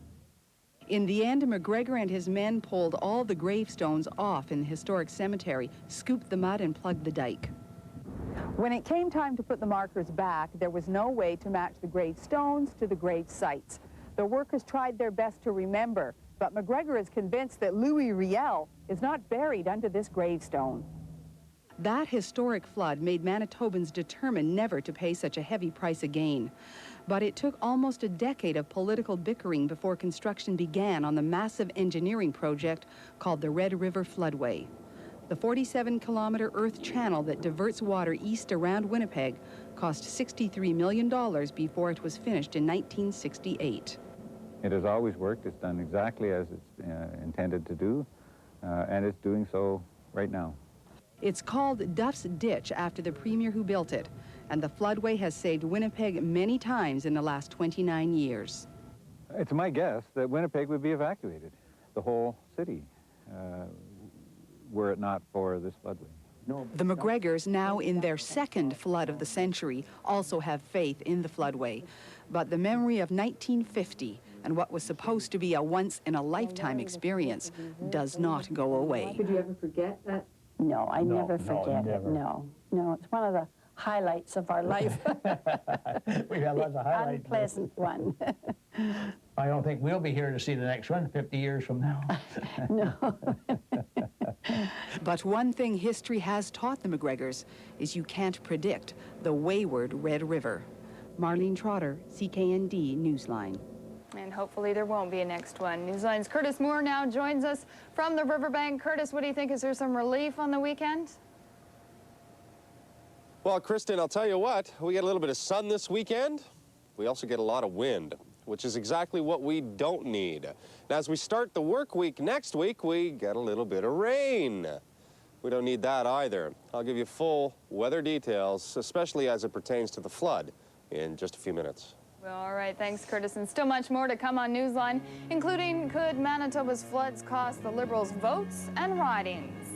In the end, McGregor and his men pulled all the gravestones off in the historic cemetery, scooped the mud, and plugged the dike. When it came time to put the markers back, there was no way to match the gravestones to the grave sites. The workers tried their best to remember, but McGregor is convinced that Louis Riel is not buried under this gravestone. That historic flood made Manitobans determined never to pay such a heavy price again. But it took almost a decade of political bickering before construction began on the massive engineering project called the Red River Floodway. The 47-kilometer earth channel that diverts water east around Winnipeg cost $63 million before it was finished in 1968. It has always worked. It's done exactly as it's intended to do, and it's doing so right now. It's called Duff's Ditch after the premier who built it, and the floodway has saved Winnipeg many times in the last 29 years. It's my guess that Winnipeg would be evacuated, the whole city, were it not for this floodway. The McGregors, now in their second flood of the century, also have faith in the floodway. But the memory of 1950 and what was supposed to be a once-in-a-lifetime experience does not go away. Could you ever forget that? No, I never No, forget never. it. No, it's one of the highlights of our life. We've had lots of highlights. Unpleasant one. I don't think we'll be here to see the next one 50 years from now. No. But one thing history has taught the McGregors is you can't predict the wayward Red River. Marlene Trotter, CKND Newsline. And hopefully there won't be a next one. Newsline's Curtis Moore now joins us from the riverbank. Curtis, what do you think? Is there some relief on the weekend? Well, Kristen, I'll tell you what, we get a little bit of sun this weekend. We also get a lot of wind, which is exactly what we don't need. And as we start the work week next week, we get a little bit of rain. We don't need that either. I'll give you full weather details, especially as it pertains to the flood, in just a few minutes. Well, all right, thanks, Curtis. And still much more to come on Newsline, including could Manitoba's floods cost the Liberals votes and ridings?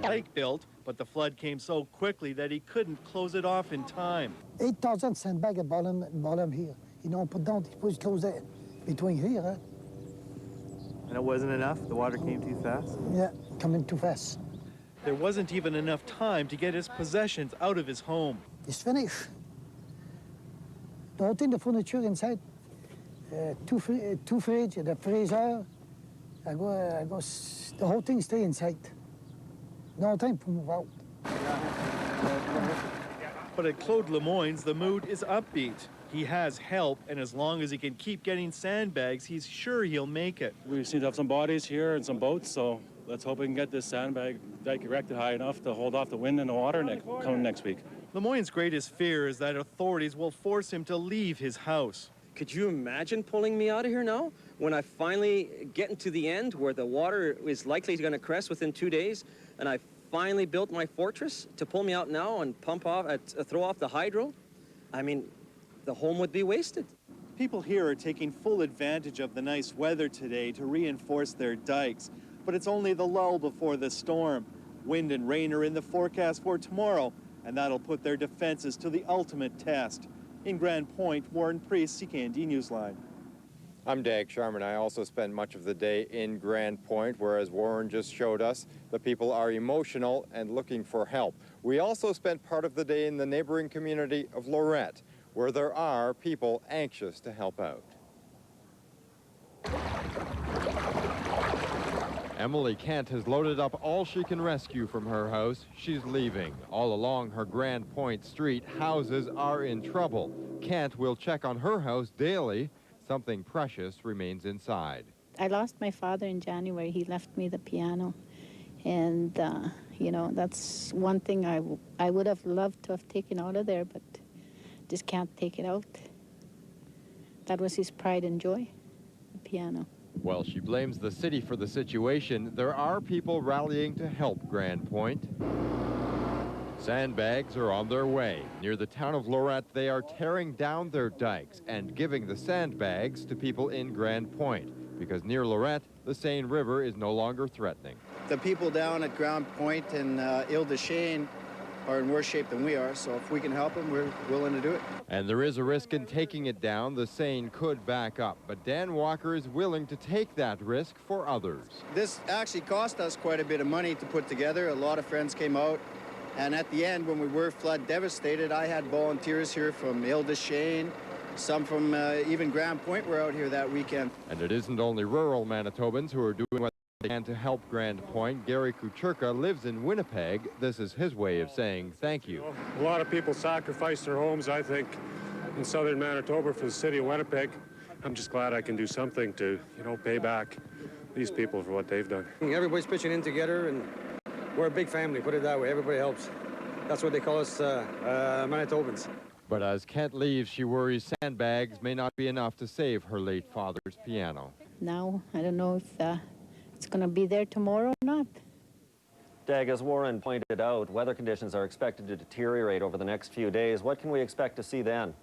Lake built, but the flood came so quickly that he couldn't close it off in time. 8,000 sandbags at bottom here. You know, put down, supposed to close it between here, huh? And it wasn't enough? The water came too fast? Yeah, coming too fast. There wasn't even enough time to get his possessions out of his home. It's finished. The whole thing, the furniture inside, two fridge, the freezer, the whole thing stay inside. No time to move out. But at Claude Lemoyne's, the mood is upbeat. He has help, and as long as he can keep getting sandbags, he's sure he'll make it. We seem to have some bodies here and some boats, so let's hope we can get this sandbag dike erected high enough to hold off the wind and the water coming next week. Lemoyne's greatest fear is that authorities will force him to leave his house. Could you imagine pulling me out of here now? When I finally get into the end where the water is likely going to crest within 2 days, and I finally built my fortress, to pull me out now and throw off the hydro? I mean, the home would be wasted. People here are taking full advantage of the nice weather today to reinforce their dikes, but it's only the lull before the storm. Wind and rain are in the forecast for tomorrow, and that'll put their defenses to the ultimate test. In Grand Point, Warren Priest, CKND Newsline. I'm Dag Sharman. I also spend much of the day in Grand Point, where, as Warren just showed us, the people are emotional and looking for help. We also spent part of the day in the neighboring community of Lorette, where there are people anxious to help out. Emily Kent has loaded up all she can rescue from her house. She's leaving. All along her Grand Point street, houses are in trouble. Kent will check on her house daily. Something precious remains inside. I lost my father in January. He left me the piano. And, you know, that's one thing I would have loved to have taken out of there, but just can't take it out. That was his pride and joy, the piano. While she blames the city for the situation, there are people rallying to help Grand Point. Sandbags are on their way. Near the town of Lorette, they are tearing down their dikes and giving the sandbags to people in Grand Point, because near Lorette, the Seine River is no longer threatening. The people down at Grand Point and Ile-des-Chênes are in worse shape than we are, so if we can help them, we're willing to do it. And there is a risk in taking it down. The Seine could back up, but Dan Walker is willing to take that risk for others. This actually cost us quite a bit of money to put together. A lot of friends came out, and at the end, when we were flood devastated, I had volunteers here from Ile-des-Chênes, some from even Grand Point were out here that weekend. And it isn't only rural Manitobans who are doing what they can to help Grand Point. Gary Kucherka lives in Winnipeg. This is his way of saying thank you. A lot of people sacrificed their homes, I think, in southern Manitoba for the city of Winnipeg. I'm just glad I can do something to, you know, pay back these people for what they've done. Everybody's pitching in together, and we're a big family, put it that way. Everybody helps. That's what they call us Manitobans. But as Kent leaves, she worries sandbags may not be enough to save her late father's piano. Now, I don't know if it's going to be there tomorrow or not. Dag, as Warren pointed out, weather conditions are expected to deteriorate over the next few days. What can we expect to see then?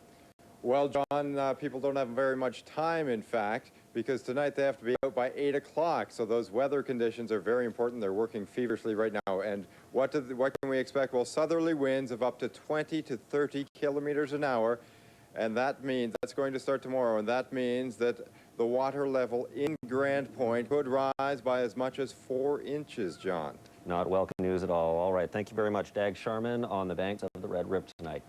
Well, John, people don't have very much time, in fact, because tonight they have to be out by 8 o'clock. So those weather conditions are very important. They're working feverishly right now. And what can we expect? Well, southerly winds of up to 20 to 30 kilometers an hour. And that means that's going to start tomorrow. And that means that the water level in Grand Point could rise by as much as 4 inches, John. Not welcome news at all. All right, thank you very much, Dag Sharman, on the banks of the Red Rip tonight.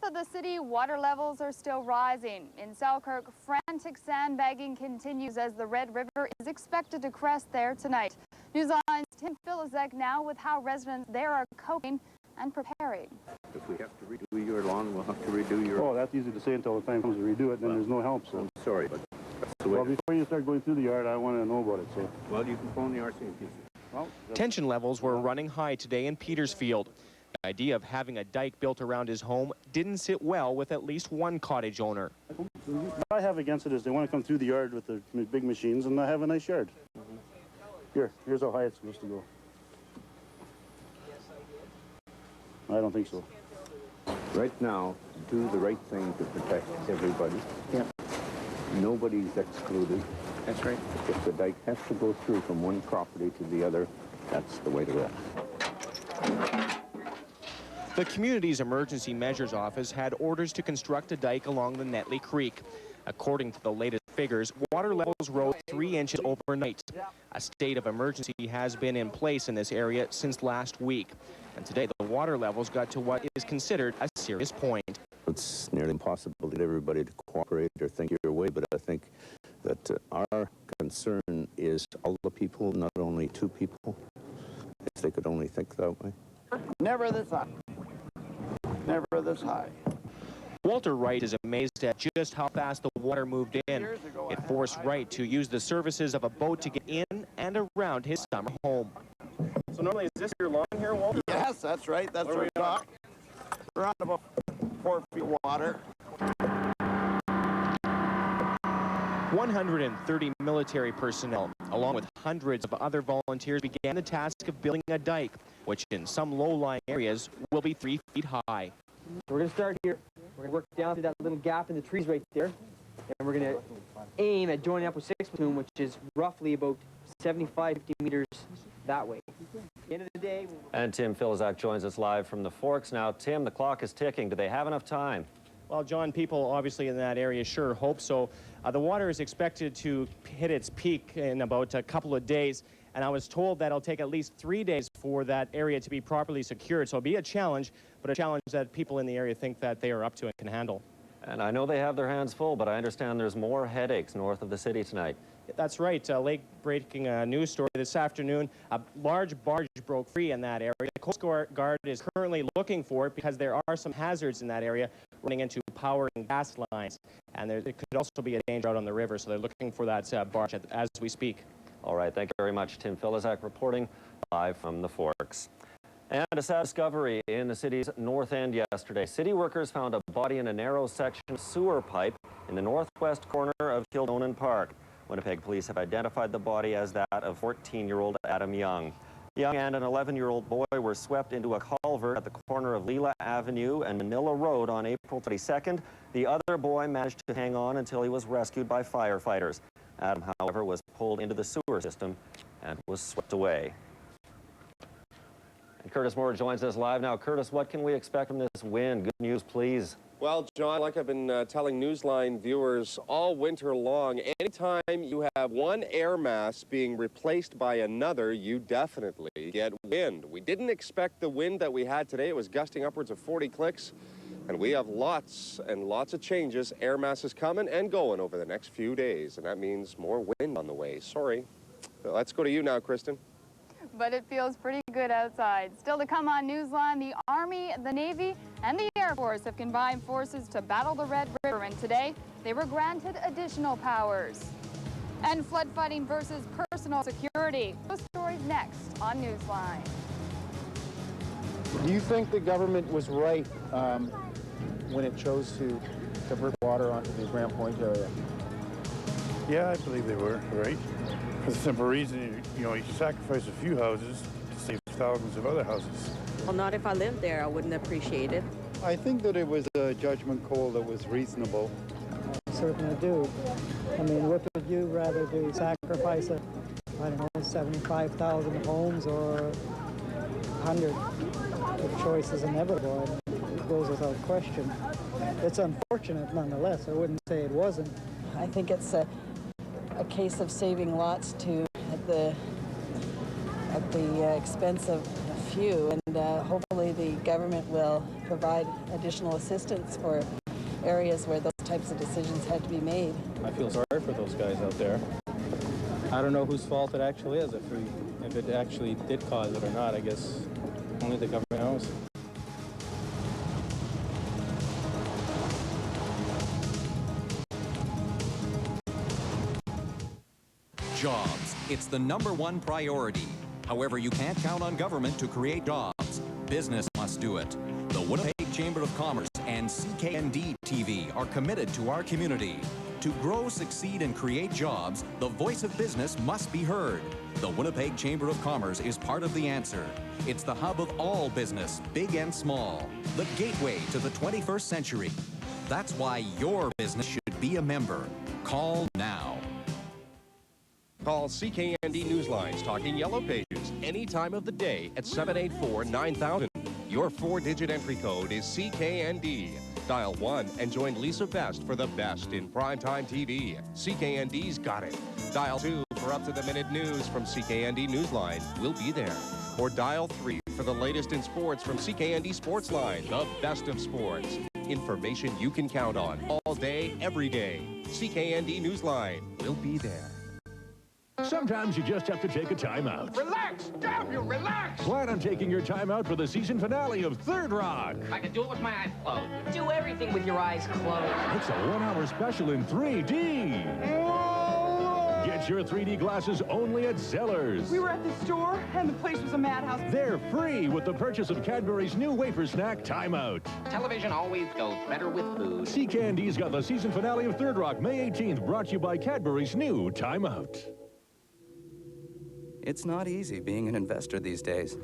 North of the city, water levels are still rising. In Selkirk, frantic sandbagging continues as the Red River is expected to crest there tonight. Newsline's Tim Filizek now with how residents there are coping and preparing. If we have to redo your lawn, we'll have to redo your... Oh, that's easy to say until the time comes to redo it, then there's no help, so... I'm sorry, but that's the way... Well, before you start going through the yard, I want to know about it, so... Well, you can phone the RCMP. Well, tension levels were running high today in Petersfield. The idea of having a dike built around his home didn't sit well with at least one cottage owner. What I have against it is they want to come through the yard with the big machines and not have a nice yard. Here's how high it's supposed to go. I don't think so. Right now, do the right thing to protect everybody. Yeah. Nobody's excluded. That's right. If the dike has to go through from one property to the other, that's the way to go. The community's emergency measures office had orders to construct a dike along the Netley Creek. According to the latest figures, water levels rose 3 inches overnight. A state of emergency has been in place in this area since last week. And today, the water levels got to what is considered a serious point. It's nearly impossible to get everybody to cooperate or think your way, but I think that our concern is all the people, not only two people, if they could only think that way. Never this high. Never this high. Walter Wright is amazed at just how fast the water moved in. It forced Wright to use the services of a boat to get in and around his summer home. So normally, is this your lawn here, Walter? Yes, that's right. That's where we're at. We're on about 4 feet of water. 130 military personnel, along with hundreds of other volunteers, began the task of building a dike, which in some low-lying areas will be 3 feet high. We're going to start here. We're going to work down through that little gap in the trees right there. And we're going to aim at joining up with 6 platoon, which is roughly about 75, 50 meters that way. At the end of the day... And Tim Filizek joins us live from the Forks now. Tim, the clock is ticking. Do they have enough time? Well, John, people obviously in that area sure hope so. The water is expected to hit its peak in about a couple of days, and I was told that it'll take at least 3 days for that area to be properly secured. So it'll be a challenge, but a challenge that people in the area think that they are up to and can handle. And I know they have their hands full, but I understand there's more headaches north of the city tonight. That's right. Late-breaking news story this afternoon. A large barge broke free in that area. The Coast Guard is currently looking for it because there are some hazards in that area running into power and gas lines. And there could also be a danger out on the river, so they're looking for that barge as we speak. All right. Thank you very much. Tim Filizek reporting live from the Forks. And a sad discovery in the city's north end yesterday. City workers found a body in a narrow section of sewer pipe in the northwest corner of Kildonan Park. Winnipeg police have identified the body as that of 14-year-old Adam Young. Young and an 11-year-old boy were swept into a culvert at the corner of Leela Avenue and Manila Road on April 22nd. The other boy managed to hang on until he was rescued by firefighters. Adam, however, was pulled into the sewer system and was swept away. And Curtis Moore joins us live now. Curtis, what can we expect from this wind? Good news, please. Well, John, like I've been telling Newsline viewers all winter long, anytime you have one air mass being replaced by another, you definitely get wind. We didn't expect the wind that we had today. It was gusting upwards of 40 clicks, and we have lots and lots of changes. Air masses coming and going over the next few days, and that means more wind on the way. Sorry. Let's go to you now, Kristen. But it feels pretty good outside. Still to come on Newsline, the Army, the Navy, and the Air Force have combined forces to battle the Red River, and today they were granted additional powers. And flood fighting versus personal security. Those stories next on Newsline. Do you think the government was right when it chose to divert water onto the Grand Point area? Yeah, I believe they were right. For the simple reason, you sacrifice a few houses to save thousands of other houses. Well, not if I lived there. I wouldn't appreciate it. I think that it was a judgment call that was reasonable. I certainly do. I mean, what would you rather do? Sacrifice, I don't know, 75,000 homes or 100? The choice is inevitable. It goes without question. It's unfortunate nonetheless. I wouldn't say it wasn't. I think it's a case of saving lots at the expense of a few, and Hopefully the government will provide additional assistance for areas where those types of decisions had to be made. I feel sorry for those guys out there. I don't know whose fault it actually is, if it actually did cause it or not. I guess only the government knows. Jobs. It's the #1 priority. However, you can't count on government to create jobs. Business must do it. The Winnipeg Chamber of Commerce and CKND TV are committed to our community. To grow, succeed, and create jobs, the voice of business must be heard. The Winnipeg Chamber of Commerce is part of the answer. It's the hub of all business, big and small. The gateway to the 21st century. That's why your business should be a member. Call now. Call CKND Newslines Talking Yellow Pages any time of the day at 784-9000. Your 4-digit entry code is CKND. Dial 1 and join Lisa Best for the best in primetime TV. CKND's got it. Dial 2 for up-to-the-minute news from CKND Newsline. We'll be there. Or dial 3 for the latest in sports from CKND Sportsline, the best of sports. Information you can count on all day, every day. CKND Newsline. We'll be there. Sometimes you just have to take a time out. Relax! Damn you, relax! Plan on taking your time out for the season finale of Third Rock. I can do it with my eyes closed. Do everything with your eyes closed. It's a 1-hour special in 3D. Get your 3D glasses only at Zellers. We were at the store, and the place was a madhouse. They're free with the purchase of Cadbury's new wafer snack, Time Out. Television always goes better with food. CKND's got the season finale of Third Rock, May 18th, brought to you by Cadbury's new Time Out. It's not easy being an investor these days.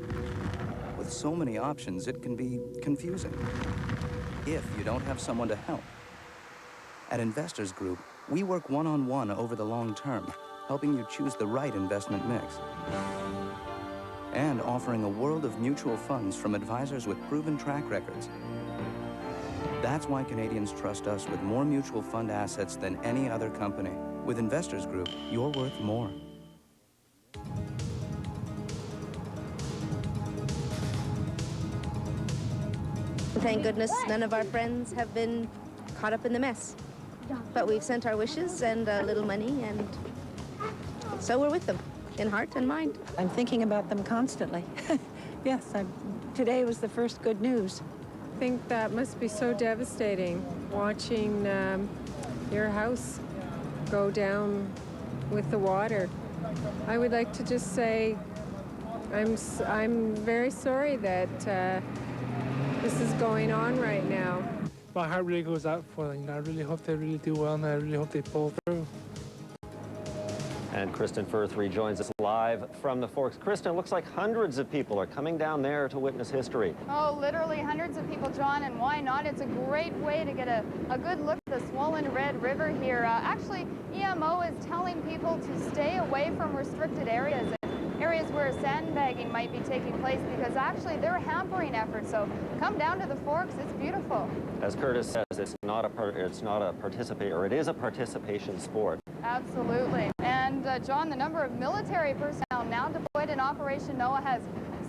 With so many options, it can be confusing if you don't have someone to help. At Investors Group, we work one-on-one over the long term, helping you choose the right investment mix. And offering a world of mutual funds from advisors with proven track records. That's why Canadians trust us with more mutual fund assets than any other company. With Investors Group, you're worth more. Thank goodness none of our friends have been caught up in the mess. But we've sent our wishes and a little money, and so we're with them, in heart and mind. I'm thinking about them constantly. Yes, today was the first good news. I think that must be so devastating, watching your house go down with the water. I would like to just say I'm very sorry that this is going on right now. My heart really goes out for them. I really hope they really do well, and I really hope they pull through. And Kristen Firth rejoins us live from the Forks. Kristen, it looks like hundreds of people are coming down there to witness history. Oh, literally hundreds of people, John, and why not? It's a great way to get a good look at the swollen Red River here. Actually, EMO is telling people to stay away from restricted areas. Areas where sandbagging might be taking place, because actually they're hampering efforts. So come down to the Forks, it's beautiful. As Curtis says, it is a participation sport. Absolutely. And John, the number of military personnel now deployed in Operation Noah has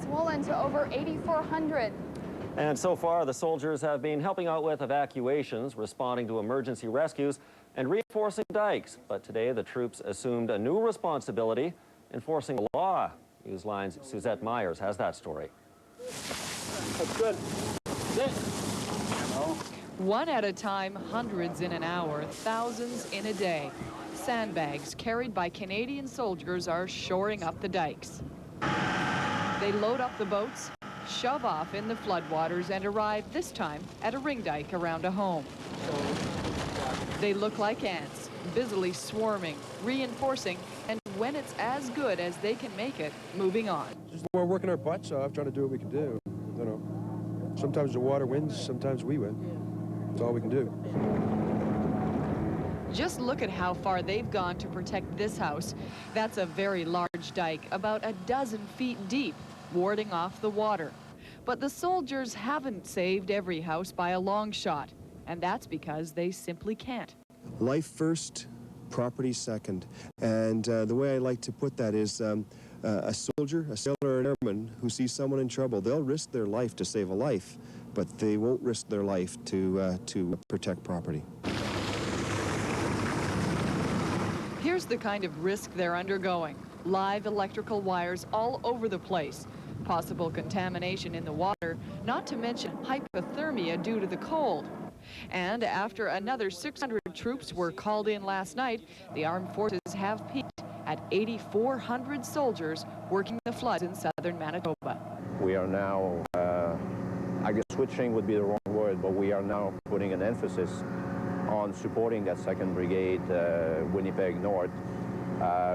swollen to over 8,400. And so far, the soldiers have been helping out with evacuations, responding to emergency rescues, and reinforcing dikes. But today, the troops assumed a new responsibility: enforcing the law. Newsline's Suzette Myers has that story. That's good. One at a time, hundreds in an hour, thousands in a day. Sandbags carried by Canadian soldiers are shoring up the dikes. They load up the boats, shove off in the floodwaters, and arrive this time at a ring dike around a home. They look like ants, busily swarming, reinforcing, and when it's as good as they can make it, moving on. We're working our butts off, trying to do what we can do. You know, sometimes the water wins, sometimes we win. That's all we can do. Just look at how far they've gone to protect this house. That's a very large dike, about a dozen feet deep, warding off the water. But the soldiers haven't saved every house by a long shot, and that's because they simply can't. Life first, property second. And the way I like to put that is A soldier, a sailor, or an airman who sees someone in trouble, they'll risk their life to save a life, but they won't risk their life to protect property. Here's the kind of risk they're undergoing. Live electrical wires all over the place. Possible contamination in the water, not to mention hypothermia due to the cold. And after another 600 troops were called in last night, the armed forces have peaked at 8,400 soldiers working the floods in southern Manitoba. We are now, I guess switching would be the wrong word, but we are now putting an emphasis on supporting that 2nd Brigade, Winnipeg North,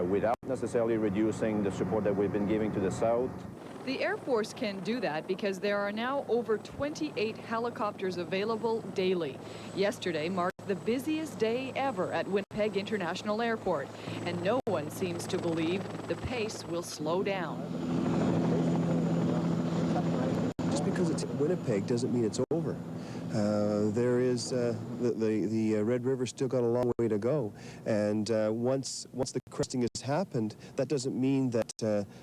without necessarily reducing the support that we've been giving to the south. The Air Force can do that because there are now over 28 helicopters available daily. Yesterday marked the busiest day ever at Winnipeg International Airport, and no one seems to believe the pace will slow down. Just because it's in Winnipeg doesn't mean it's over. There is the Red River's still got a long way to go, and once the cresting has happened, that doesn't mean that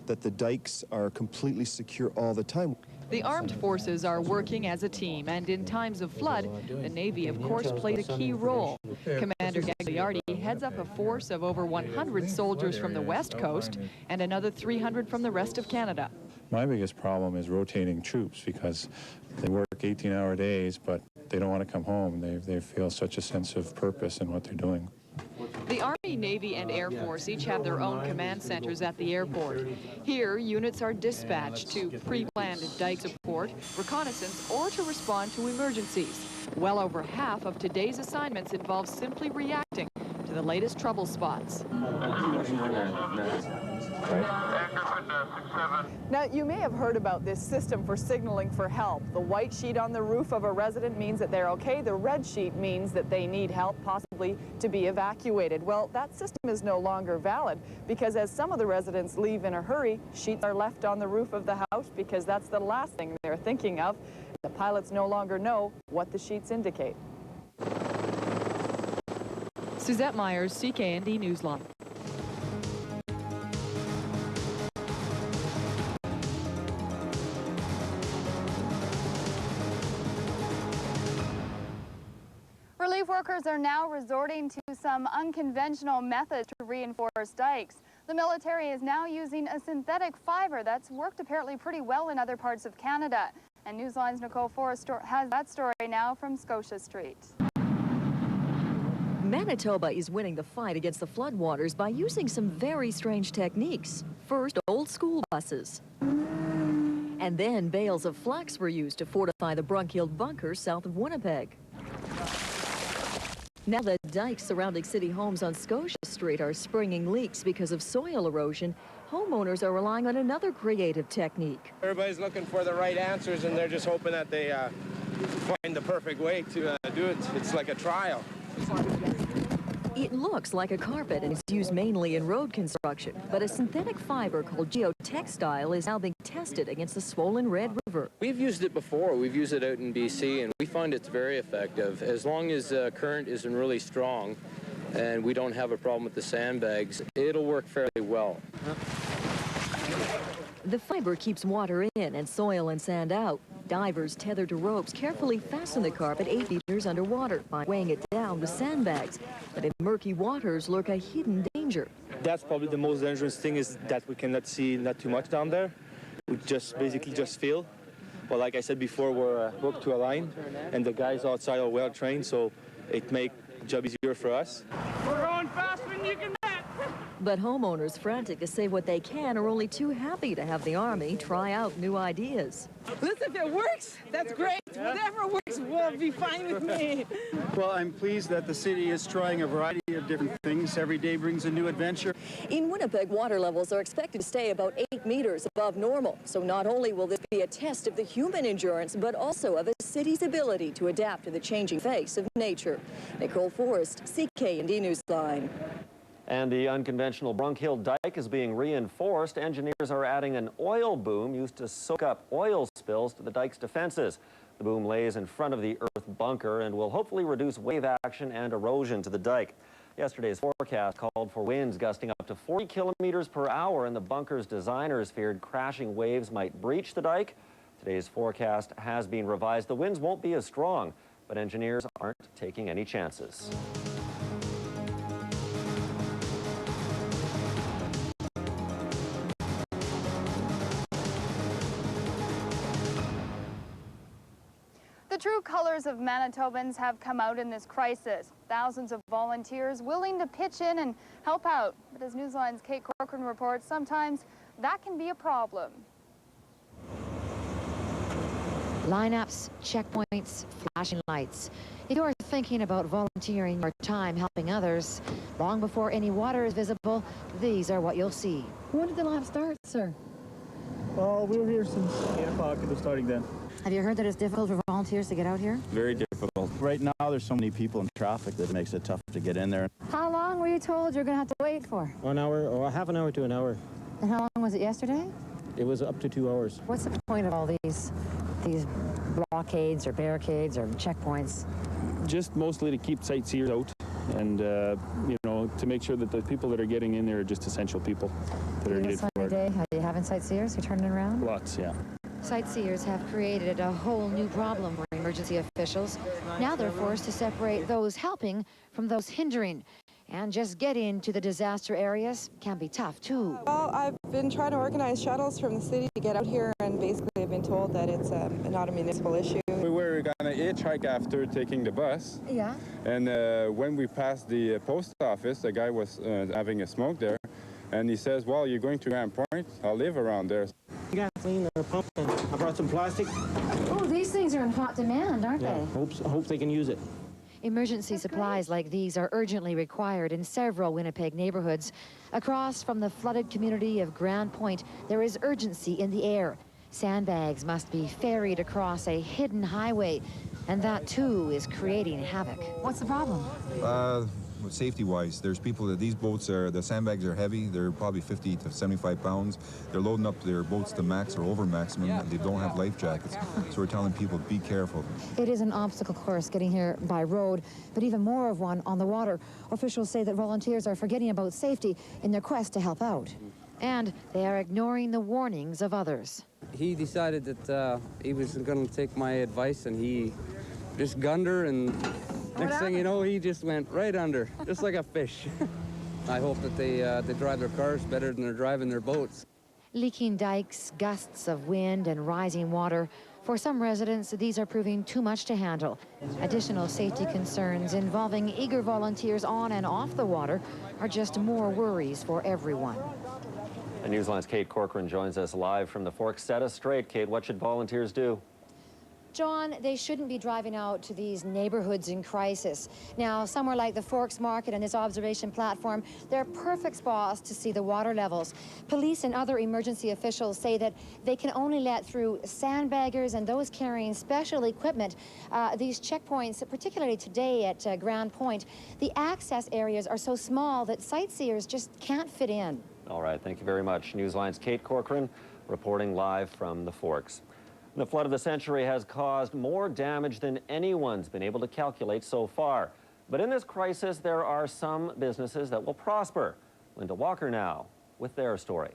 that the dikes are completely secure all the time. The armed forces are working as a team, and in times of flood, the Navy, of course, played a key role. Commander Gagliardi heads up a force of over 100 soldiers from the West Coast and another 300 from the rest of Canada. My biggest problem is rotating troops because they work 18-hour days, but they don't want to come home. They feel such a sense of purpose in what they're doing. The Army, Navy, and Air Force each have their own command centers at the airport. Here, units are dispatched to pre-planned dike support, reconnaissance, or to respond to emergencies. Well over half of today's assignments involve simply reacting to the latest trouble spots. Now, you may have heard about this system for signaling for help. The white sheet on the roof of a resident means that they're okay. The red sheet means that they need help, possibly to be evacuated. Well, that system is no longer valid because as some of the residents leave in a hurry, sheets are left on the roof of the house because that's the last thing they're thinking of. The pilots no longer know what the sheets indicate. Suzette Myers, CKND Newsline. Relief workers are now resorting to some unconventional methods to reinforce dikes. The military is now using a synthetic fiber that's worked apparently pretty well in other parts of Canada. And Newsline's Nicole Forrest has that story now from Scotia Street. Manitoba is winning the fight against the floodwaters by using some very strange techniques. First, old school buses. And then bales of flax were used to fortify the Brunkild bunker south of Winnipeg. Now the dikes surrounding city homes on Scotia Street are springing leaks because of soil erosion. Homeowners are relying on another creative technique. Everybody's looking for the right answers, and they're just hoping that they find the perfect way to do it. It's like a trial. It looks like a carpet and is used mainly in road construction, but a synthetic fiber called geotextile is now being tested against the swollen Red River. We've used it before. We've used it out in BC, and we find it's very effective. As long as current isn't really strong and we don't have a problem with the sandbags, it'll work fairly well. The fiber keeps water in and soil and sand out. Divers tethered to ropes carefully fasten the carpet 8 meters underwater by weighing it down with sandbags. But in murky waters lurk a hidden danger. That's probably the most dangerous thing, is that we cannot see not too much down there. We basically just feel. But like I said before, we're hooked to a line, and the guys outside are well trained, so it makes the job easier for us. We're going faster than you can net. But homeowners frantic to save what they can are only too happy to have the Army try out new ideas. Listen, if it works, that's great. Whatever works will be fine with me. Well, I'm pleased that the city is trying a variety of different things. Every day brings a new adventure. In Winnipeg, water levels are expected to stay about 8 meters above normal. So not only will this be a test of the human endurance, but also of a city's ability to adapt to the changing face of nature. Nicole Forrest, CKND Newsline. And the unconventional Brunkild dike is being reinforced. Engineers are adding an oil boom used to soak up oil spills to the dike's defenses. The boom lays in front of the earth bunker and will hopefully reduce wave action and erosion to the dike. Yesterday's forecast called for winds gusting up to 40 kilometers per hour, and the bunker's designers feared crashing waves might breach the dike. Today's forecast has been revised. The winds won't be as strong, but engineers aren't taking any chances. The true colors of Manitobans have come out in this crisis. Thousands of volunteers willing to pitch in and help out. But as Newsline's Kate Corcoran reports, sometimes that can be a problem. Lineups, checkpoints, flashing lights. If you're thinking about volunteering your time helping others, long before any water is visible, these are what you'll see. When did the lap start, sir? Oh, we were here since 8 o'clock. It was starting then. Have you heard that it's difficult for volunteers to get out here? Very difficult. Right now, there's so many people in traffic that it makes it tough to get in there. How long were you told you're going to have to wait for? 1 hour, or half an hour to an hour. And how long was it yesterday? It was up to 2 hours. What's the point of all these blockades or barricades or checkpoints? Just mostly to keep sightseers out and, you know, to make sure that the people that are getting in there are just essential people that are needed for it. Day, are you having sightseers? You're turning around? Lots, yeah. Sightseers have created a whole new problem for emergency officials. Now they're forced to separate those helping from those hindering. And just getting to the disaster areas can be tough, too. Well, I've been trying to organize shuttles from the city to get out here, and basically I've been told that it's not a municipal issue. We were going to hitchhike after taking the bus. Yeah. And when we passed the post office, the guy was having a smoke there. And he says, well, you're going to Grand Point? I'll live around there. Gasoline, they're pumping. I brought some plastic. Oh, these things are in hot demand, aren't they? Hope they can use it. Emergency supplies like these are urgently required in several Winnipeg neighborhoods. Across from the flooded community of Grand Point, there is urgency in the air. Sandbags must be ferried across a hidden highway, and that too is creating havoc. What's the problem? Safety-wise, there's people that these boats are, the sandbags are heavy. They're probably 50 to 75 pounds. They're loading up their boats to max or over maximum, and they don't have life jackets. So we're telling people, be careful. It is an obstacle course getting here by road, but even more of one on the water. Officials say that volunteers are forgetting about safety in their quest to help out. And they are ignoring the warnings of others. He decided that he was going to take my advice, and he just gunned her, and next thing you know, he just went right under, just like a fish. I hope that they drive their cars better than they're driving their boats. Leaking dikes, gusts of wind, and rising water. For some residents, these are proving too much to handle. Additional safety concerns involving eager volunteers on and off the water are just more worries for everyone. And Newsline's Kate Corcoran joins us live from the Forks. Set us straight, Kate. What should volunteers do? John, they shouldn't be driving out to these neighborhoods in crisis. Now, somewhere like the Forks Market and this observation platform, they're perfect spots to see the water levels. Police and other emergency officials say that they can only let through sandbaggers and those carrying special equipment. These checkpoints, particularly today at Grand Point, the access areas are so small that sightseers just can't fit in. All right, thank you very much. Newsline's Kate Corcoran reporting live from the Forks. The flood of the century has caused more damage than anyone's been able to calculate so far. But in this crisis, there are some businesses that will prosper. Linda Walker now with their story.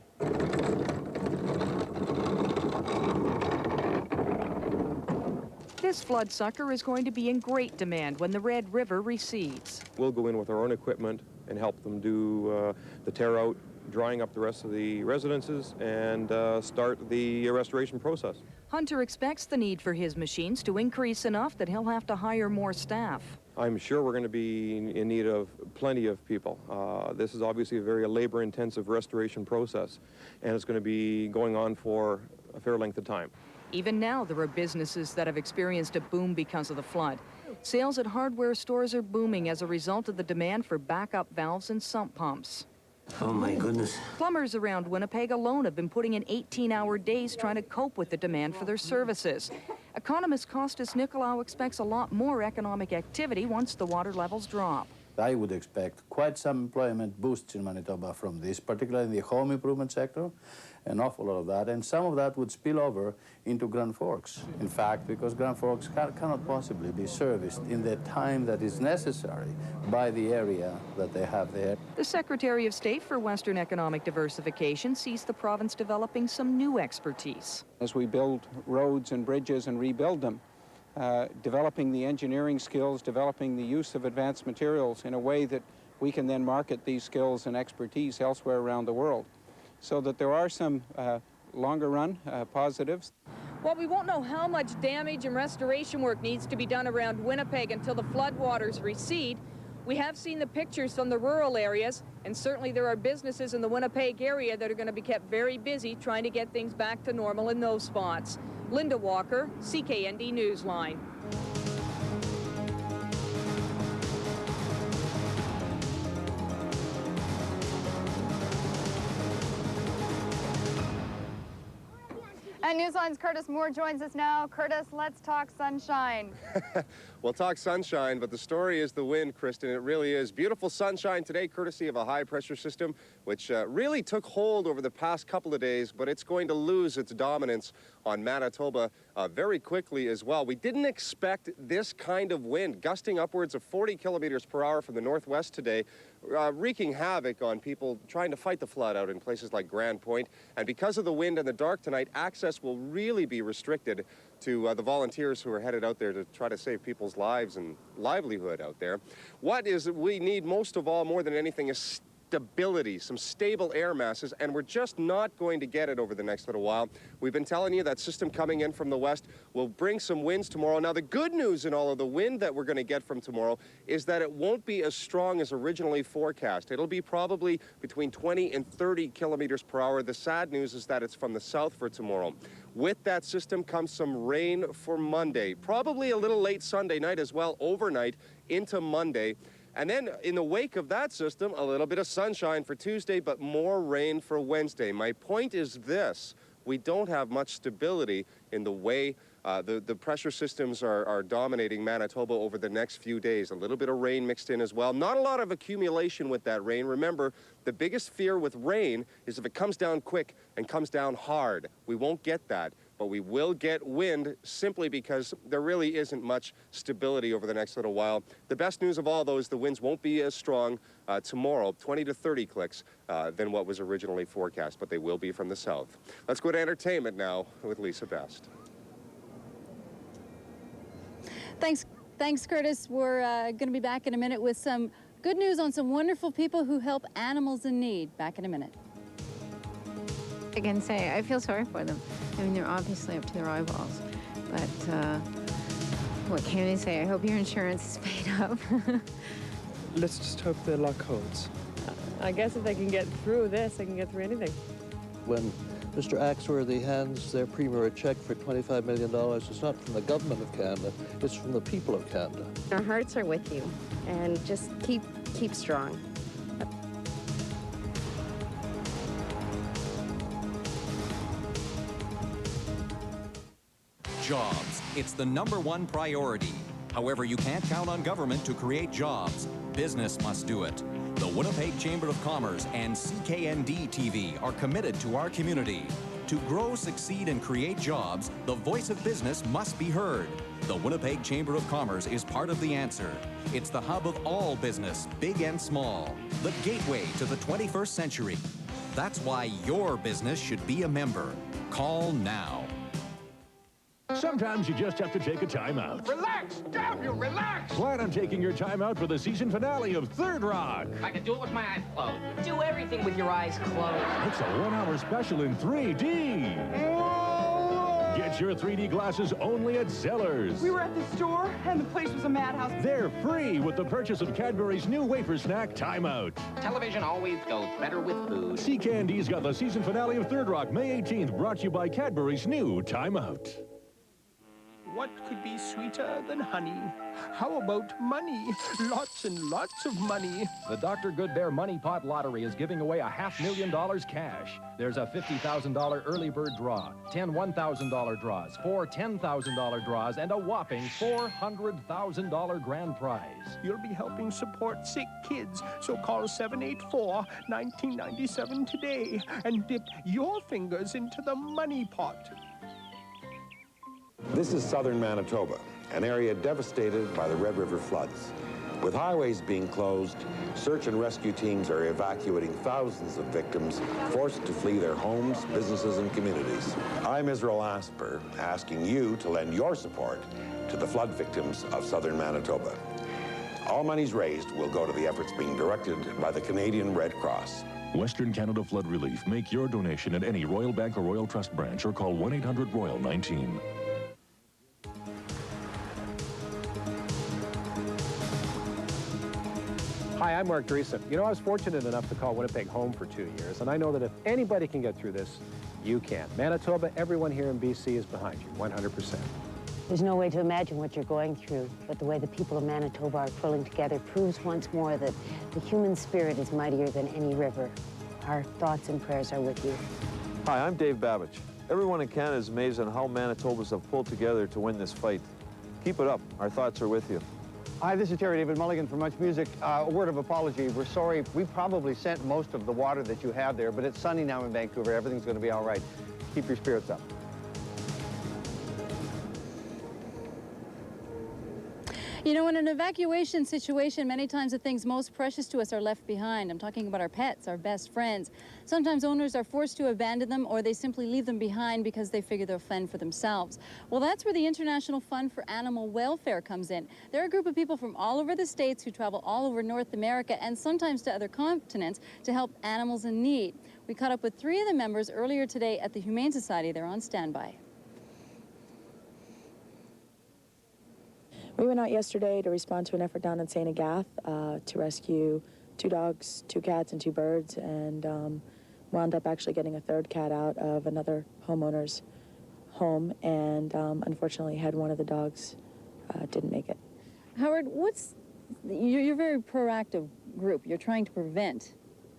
This flood sucker is going to be in great demand when the Red River recedes. We'll go in with our own equipment and help them do the tear out, drying up the rest of the residences, and start the restoration process. Hunter expects the need for his machines to increase enough that he'll have to hire more staff. I'm sure we're going to be in need of plenty of people. This is obviously a very labor-intensive restoration process, and it's going to be going on for a fair length of time. Even now, there are businesses that have experienced a boom because of the flood. Sales at hardware stores are booming as a result of the demand for backup valves and sump pumps. Oh, my goodness. Plumbers around Winnipeg alone have been putting in 18-hour days trying to cope with the demand for their services. Economist Costas Nicolau expects a lot more economic activity once the water levels drop. I would expect quite some employment boosts in Manitoba from this, particularly in the home improvement sector, an awful lot of that, and some of that would spill over into Grand Forks. In fact, because Grand Forks cannot possibly be serviced in the time that is necessary by the area that they have there. The Secretary of State for Western Economic Diversification sees the province developing some new expertise. As we build roads and bridges and rebuild them, developing the engineering skills, developing the use of advanced materials in a way that we can then market these skills and expertise elsewhere around the world. So that there are some longer run positives. Well, we won't know how much damage and restoration work needs to be done around Winnipeg until the floodwaters recede. We have seen the pictures from the rural areas, and certainly there are businesses in the Winnipeg area that are going to be kept very busy trying to get things back to normal in those spots. Linda Walker, CKND Newsline. And Newsline's Curtis Moore joins us now. Curtis, let's talk sunshine. We'll talk sunshine, but the story is the wind, Kristen. It really is. Beautiful sunshine today, courtesy of a high-pressure system, which really took hold over the past couple of days, but it's going to lose its dominance on Manitoba very quickly as well. We didn't expect this kind of wind, gusting upwards of 40 kilometers per hour from the northwest today, wreaking havoc on people trying to fight the flood out in places like Grand Point. And because of the wind and the dark tonight, access will really be restricted to the volunteers who are headed out there to try to save people's lives and livelihood out there. What is we need most of all, more than anything, is stability, some stable air masses, and we're just not going to get it over the next little while. We've been telling you that system coming in from the west will bring some winds tomorrow. Now, the good news in all of the wind that we're going to get from tomorrow is that it won't be as strong as originally forecast. It'll be probably between 20 and 30 kilometers per hour. The sad news is that it's from the south for tomorrow. With that system comes some rain for Monday, probably a little late Sunday night as well, overnight into Monday. And then in the wake of that system, a little bit of sunshine for Tuesday, but more rain for Wednesday. My point is this: we don't have much stability in the way the pressure systems are dominating Manitoba over the next few days. A little bit of rain mixed in as well. Not a lot of accumulation with that rain. Remember, the biggest fear with rain is if it comes down quick and comes down hard. We won't get that, but we will get wind simply because there really isn't much stability over the next little while. The best news of all, though, is the winds won't be as strong tomorrow, 20 to 30 clicks, than what was originally forecast, but they will be from the south. Let's go to entertainment now with Lisa Best. Thanks, Curtis. We're going to be back in a minute with some good news on some wonderful people who help animals in need. Back in a minute. I can say I feel sorry for them. I mean, they're obviously up to their eyeballs, but what can I say? I hope your insurance is paid up. Let's just hope their luck holds. I guess if they can get through this, they can get through anything. When Mr. Axworthy hands their Premier a check for $25 million, it's not from the government of Canada, it's from the people of Canada. Our hearts are with you, and just keep strong. Jobs. It's the #1 priority. However, you can't count on government to create jobs. Business must do it. The Winnipeg Chamber of Commerce and CKND TV are committed to our community. To grow, succeed, and create jobs, the voice of business must be heard. The Winnipeg Chamber of Commerce is part of the answer. It's the hub of all business, big and small. The gateway to the 21st century. That's why your business should be a member. Call now. Sometimes you just have to take a time out. Relax! Damn you, relax! Plan on taking your time out for the season finale of Third Rock. I can do it with my eyes closed. Do everything with your eyes closed. It's a 1-hour special in 3D. Get your 3D glasses only at Zellers. We were at the store, and the place was a madhouse. They're free with the purchase of Cadbury's new wafer snack, Time Out. Television always goes better with food. CKND's got the season finale of Third Rock, May 18th, brought to you by Cadbury's new Time Out. what could be sweeter than honey? How about money? Lots and lots of money. The Dr. Goodbear Money Pot Lottery is giving away $500,000 cash. There's a $50,000 early bird draw, 10 $1,000 draws, 4 $10,000 draws, and a whopping $400,000 grand prize. You'll be helping support sick kids, so call 784-1997 today and dip your fingers into the money pot. This is southern Manitoba, an area devastated by the Red River floods. With highways being closed, search and rescue teams are evacuating thousands of victims forced to flee their homes, businesses, and communities. I'm Israel Asper, asking you to lend your support to the flood victims of southern Manitoba. All monies raised will go to the efforts being directed by the Canadian Red Cross. Western Canada Flood Relief. Make your donation at any Royal Bank or Royal Trust branch or call 1-800-ROYAL-19. Hi, I'm Mark Dreesen. You know, I was fortunate enough to call Winnipeg home for 2 years, and I know that if anybody can get through this, you can. Manitoba, everyone here in BC is behind you, 100%. There's no way to imagine what you're going through, but the way the people of Manitoba are pulling together proves once more that the human spirit is mightier than any river. Our thoughts and prayers are with you. Hi, I'm Dave Babbage. Everyone in Canada is amazed on how Manitobans have pulled together to win this fight. Keep it up. Our thoughts are with you. Hi, this is Terry David Mulligan from Much Music. A word of apology. We're sorry. We probably sent most of the water that you have there, but it's sunny now in Vancouver. Everything's going to be all right. Keep your spirits up. You know, in an evacuation situation, many times the things most precious to us are left behind. I'm talking about our pets, our best friends. Sometimes owners are forced to abandon them, or they simply leave them behind because they figure they'll fend for themselves. Well, that's where the International Fund for Animal Welfare comes in. They're a group of people from all over the states who travel all over North America and sometimes to other continents to help animals in need. We caught up with 3 of the members earlier today at the Humane Society. They're on standby. We went out yesterday to respond to an effort down in St. Agathe to rescue 2 dogs, 2 cats, and 2 birds, and wound up actually getting a 3rd cat out of another homeowner's home, and unfortunately had one of the dogs didn't make it. Howard, you're a very proactive group. You're trying to prevent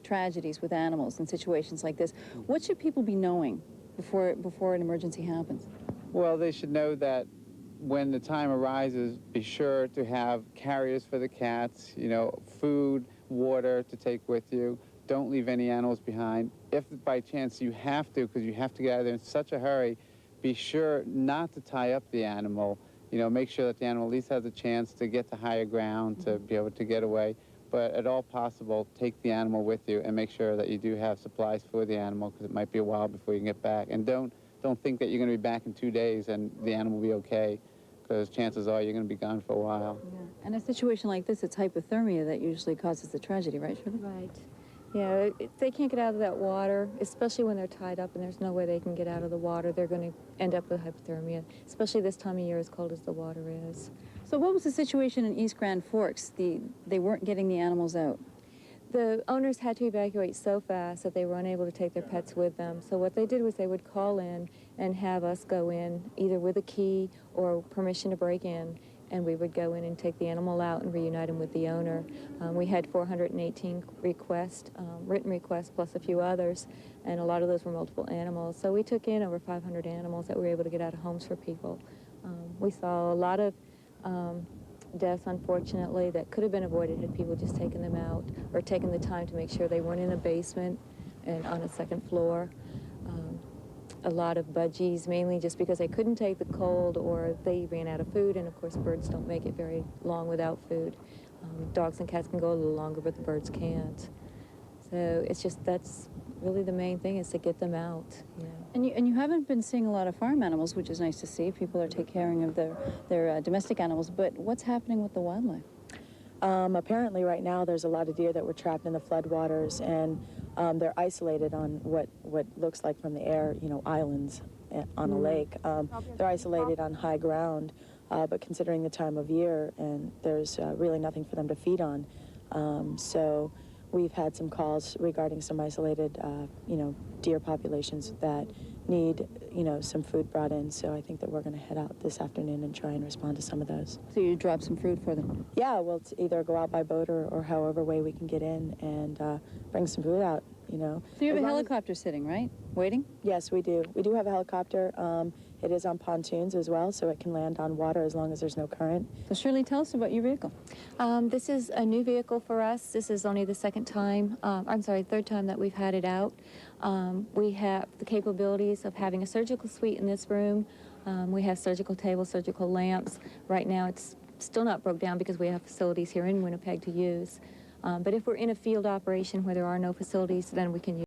tragedies with animals in situations like this. What should people be knowing before an emergency happens? Well, they should know that when the time arises, be sure to have carriers for the cats, you know, food, water to take with you. Don't leave any animals behind. If by chance you have to, because you have to get out of there in such a hurry, be sure not to tie up the animal. You know, make sure that the animal at least has a chance to get to higher ground, to be able to get away. But at all possible, take the animal with you and make sure that you do have supplies for the animal, because it might be a while before you can get back. And don't think that you're going to be back in 2 days and the animal will be okay, because chances are you're going to be gone for a while. Yeah. And a situation like this, it's hypothermia that usually causes the tragedy, right, Shirley? Right. Yeah, if they can't get out of that water, especially when they're tied up and there's no way they can get out of the water, they're going to end up with hypothermia, especially this time of year as cold as the water is. So what was the situation in East Grand Forks? They weren't getting the animals out. The owners had to evacuate so fast that they were unable to take their pets with them. So what they did was they would call in and have us go in either with a key or permission to break in, and we would go in and take the animal out and reunite them with the owner. We had 418 requests, written requests, plus a few others, and a lot of those were multiple animals. So we took in over 500 animals that we were able to get out of homes for people. We saw a lot of deaths, unfortunately, that could have been avoided had people just taken them out or taken the time to make sure they weren't in a basement and on a 2nd floor. A lot of budgies, mainly just because they couldn't take the cold or they ran out of food, and of course birds don't make it very long without food. Dogs and cats can go a little longer, but the birds can't. So it's just, that's really the main thing, is to get them out. You know. And you haven't been seeing a lot of farm animals, which is nice to see. People are taking care of their domestic animals, but what's happening with the wildlife? Apparently right now there's a lot of deer that were trapped in the floodwaters, and they're isolated on what looks like from the air, you know, islands on a lake. They're isolated on high ground, but considering the time of year, and there's really nothing for them to feed on. So we've had some calls regarding some isolated, you know, deer populations that need, you know, some food brought in. So I think that we're going to head out this afternoon and try and respond to some of those. So you drop some food for them? Yeah, we'll either go out by boat or however way we can get in and bring some food out, you know. So you have a helicopter sitting, right? Waiting? Yes, we do. We do have a helicopter. It is on pontoons as well, so it can land on water as long as there's no current. So Shirley, tell us about your vehicle. This is a new vehicle for us. This is only the third time that we've had it out. We have the capabilities of having a surgical suite in this room. We have surgical tables, surgical lamps. Right now it's still not broke down because we have facilities here in Winnipeg to use. But if we're in a field operation where there are no facilities, then we can use